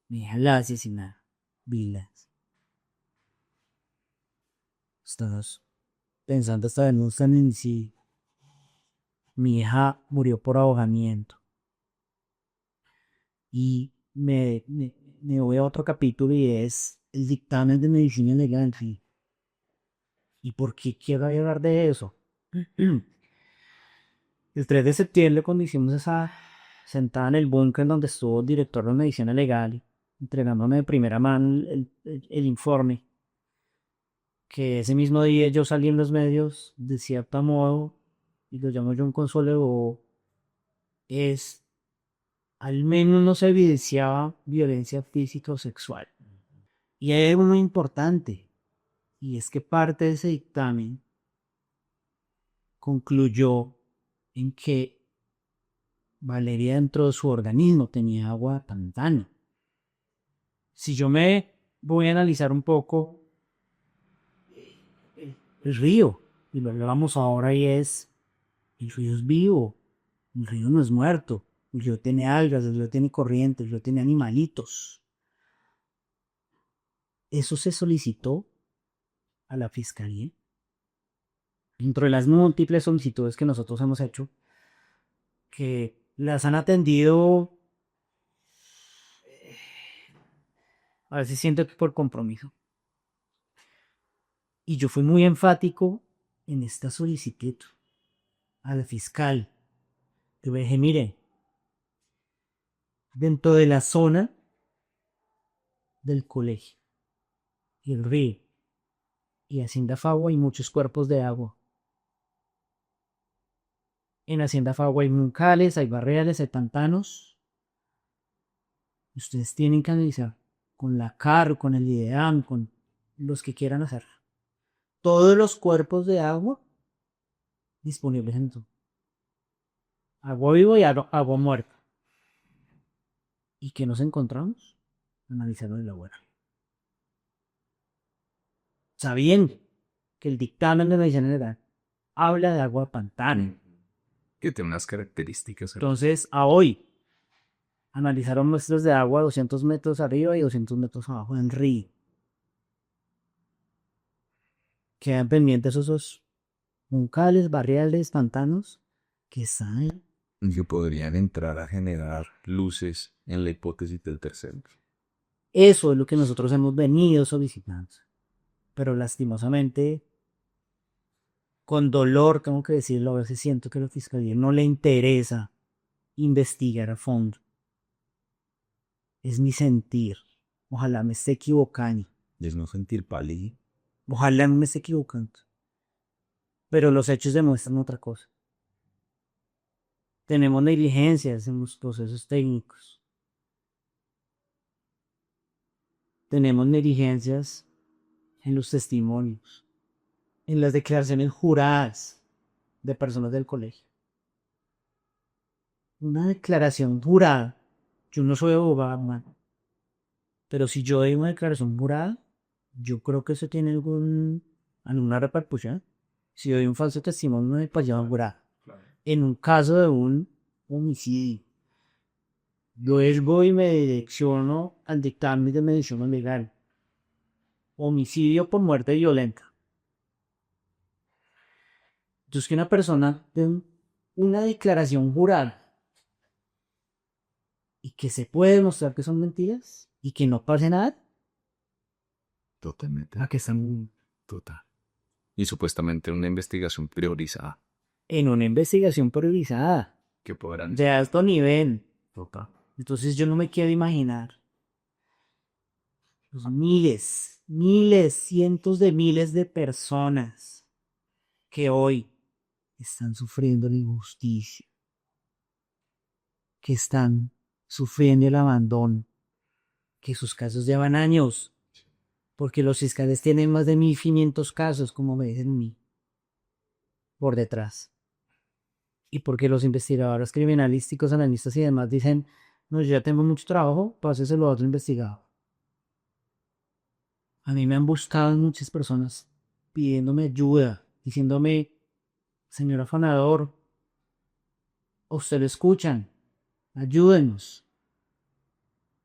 Mi hija la asesinaron. Vilas. Estamos pensando esta denuncia en homicidio. Mi hija murió por ahogamiento. Y me voy a otro capítulo y es el dictamen de medicina legal. ¿Sí? ¿Y por qué quiero hablar de eso? El 3 de septiembre, cuando hicimos esa sentada en el búnker donde estuvo el director de medicina legal, entregándome de primera mano el informe, que ese mismo día yo salí en los medios de cierto modo, y lo llamo yo un consuelo, es al menos no se evidenciaba violencia física o sexual. Y hay algo muy importante, y es que parte de ese dictamen concluyó en que Valeria dentro de su organismo tenía agua pantano. Si yo me voy a analizar un poco el río. Y lo hablamos ahora y el río es vivo, el río no es muerto, el río tiene algas, el río tiene corrientes, el río tiene animalitos. Eso se solicitó a la fiscalía. Dentro de las múltiples solicitudes que nosotros hemos hecho, que las han atendido, a veces siento que por compromiso. Y yo fui muy enfático en esta solicitud al fiscal. Yo le dije, mire, dentro de la zona del colegio y el río y Hacienda Fagua hay muchos cuerpos de agua. En Hacienda Fagua hay muncales, hay barriales, hay pantanos. Ustedes tienen que analizar con la CAR, con el IDEAM, con los que quieran hacer. Todos los cuerpos de agua disponibles en todo. Agua viva y agua muerta. ¿Y qué nos encontramos? Analizarlo de la buena. Sabiendo que el dictamen de la Medicina General habla de agua pantano. Que tiene unas características. Entonces, a hoy, analizaron muestras de agua 200 metros arriba y 200 metros abajo en río. Quedan pendientes esos muncales, barriales, pantanos que salen. Que podrían entrar a generar luces en la hipótesis del tercero. Eso es lo que nosotros hemos venido solicitando. Pero lastimosamente, con dolor tengo que decirlo, a veces siento que a la fiscalía no le interesa investigar a fondo. Es mi sentir. Ojalá me esté equivocando. Y es no sentir pálido. Ojalá no me esté equivocando. Pero los hechos demuestran otra cosa. Tenemos negligencias en los procesos técnicos. Tenemos negligencias en los testimonios, en las declaraciones juradas de personas del colegio. Una declaración jurada. Yo no soy abogado, hermano. Pero si yo doy una declaración jurada, yo creo que eso tiene alguna repercusión. Si yo doy un falso testimonio, una declaración jurada. En un caso de un homicidio, yo voy y me direcciono al dictamen de medición legal. Homicidio por muerte violenta. Entonces, que una persona dé una declaración jurada y que se puede demostrar que son mentiras y que no pase nada, Totalmente. a que están Total. Y supuestamente una investigación priorizada. en una investigación priorizada Que podrán. de alto nivel. Total. Entonces yo no me quiero imaginar los miles, cientos de miles de personas que hoy están sufriendo la injusticia, que están sufriendo el abandono, que sus casos llevan años, porque los fiscales tienen más de 1500 casos, como me dicen a mí, por detrás. Y porque los investigadores criminalísticos, analistas y demás dicen, no, yo ya tengo mucho trabajo, páseselo a otro investigado. A mí me han buscado muchas personas pidiéndome ayuda, diciéndome, señor afanador, ¿a usted lo escuchan? Ayúdenos.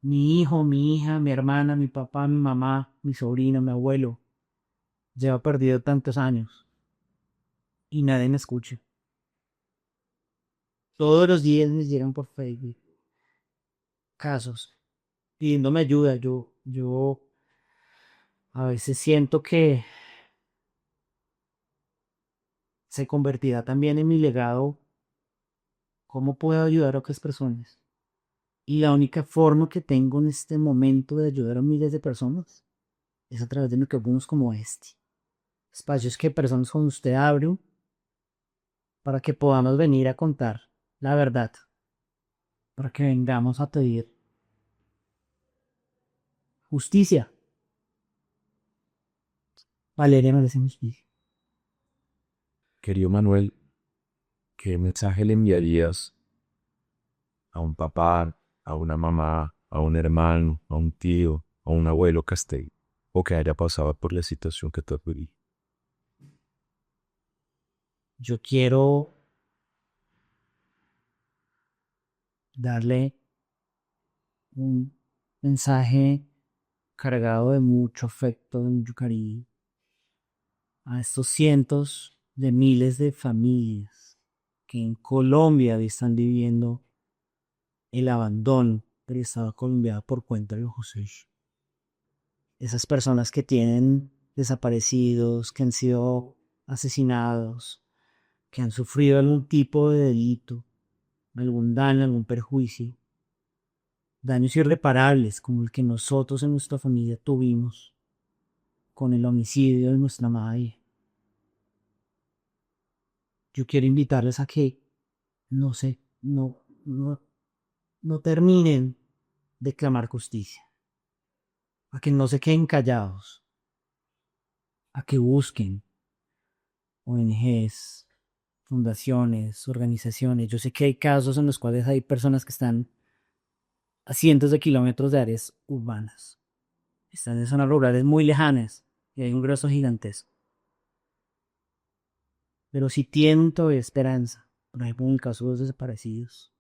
Mi hijo, mi hija, mi hermana, mi papá, mi mamá, mi sobrino, mi abuelo, lleva perdido tantos años y nadie me escucha. Todos los días me llegan por Facebook casos pidiéndome ayuda. Yo a veces siento que se convertirá también en mi legado. ¿Cómo puedo ayudar a otras personas? Y la única forma que tengo en este momento de ayudar a miles de personas es a través de micrófonos como este. Espacios que personas como usted abren para que podamos venir a contar la verdad. Para que vengamos a pedir justicia. Valeria merece justicia. Querido Manuel, ¿qué mensaje le enviarías a un papá, a una mamá, a un hermano, a un tío, a un abuelo Castell, o que haya pasado por la situación que tú has vivido? Yo quiero darle un mensaje cargado de mucho afecto, de mucho cariño a estos cientos de miles de familias que en Colombia están viviendo el abandono del Estado colombiano por cuenta de José. Esas personas que tienen desaparecidos, que han sido asesinados, que han sufrido algún tipo de delito, algún daño, algún perjuicio, daños irreparables como el que nosotros en nuestra familia tuvimos con el homicidio de nuestra madre. Yo quiero invitarles a que no terminen de clamar justicia, a que no se queden callados, a que busquen ONGs, fundaciones, organizaciones. Yo sé que hay casos en los cuales hay personas que están a cientos de kilómetros de áreas urbanas, están en zonas rurales muy lejanas y hay un grueso gigantesco. Pero si tienen todavía esperanza, por ejemplo en el caso de los desaparecidos,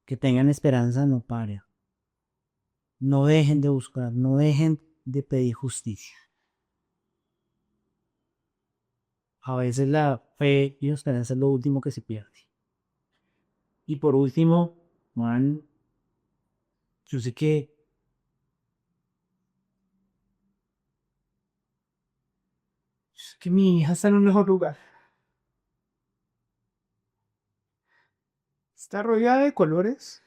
que tengan esperanza, no paren. No dejen de buscar, no dejen de pedir justicia. A veces la fe y la esperanza es lo último que se pierde. Y por último, Juan, yo sé que mi hija está en un mejor lugar. Está rodeada de colores.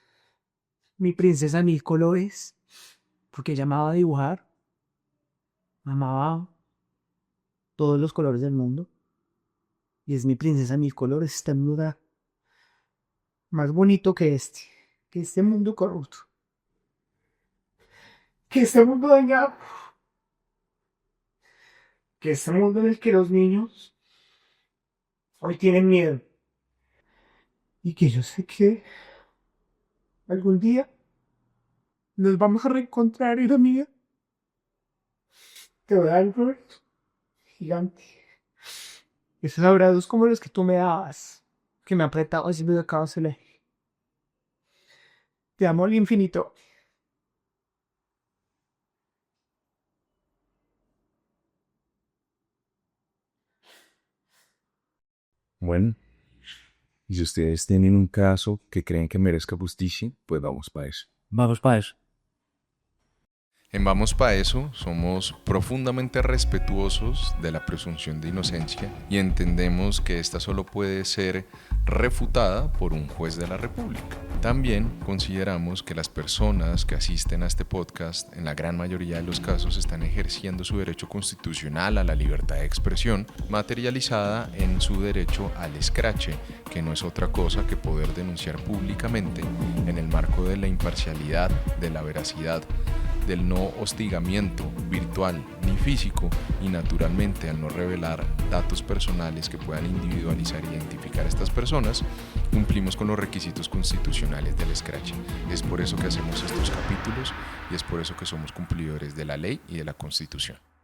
Mi princesa mil colores. Porque ella amaba dibujar. Amaba todos los colores del mundo. Y es mi princesa mil colores. Está en un lugar más bonito que este mundo corrupto. Que este mundo dañado. Que este mundo en el que los niños hoy tienen miedo. Y que yo sé que algún día nos vamos a reencontrar, hija mía. Te voy a dar un proyecto gigante. Esos abrazos como los que tú me dabas, que me apretabas y me sacabas el eje. Te amo al infinito. Bueno, y si ustedes tienen un caso que creen que merezca justicia, pues vamos para eso. Vamos para eso. En Vamos Pa' Eso somos profundamente respetuosos de la presunción de inocencia y entendemos que esta solo puede ser refutada por un juez de la República. También consideramos que las personas que asisten a este podcast en la gran mayoría de los casos están ejerciendo su derecho constitucional a la libertad de expresión, materializada en su derecho al escrache, que no es otra cosa que poder denunciar públicamente en el marco de la imparcialidad, de la veracidad, del no hostigamiento virtual ni físico y naturalmente al no revelar datos personales que puedan individualizar e identificar a estas personas, cumplimos con los requisitos constitucionales del escrache. Es por eso que hacemos estos capítulos y es por eso que somos cumplidores de la ley y de la Constitución.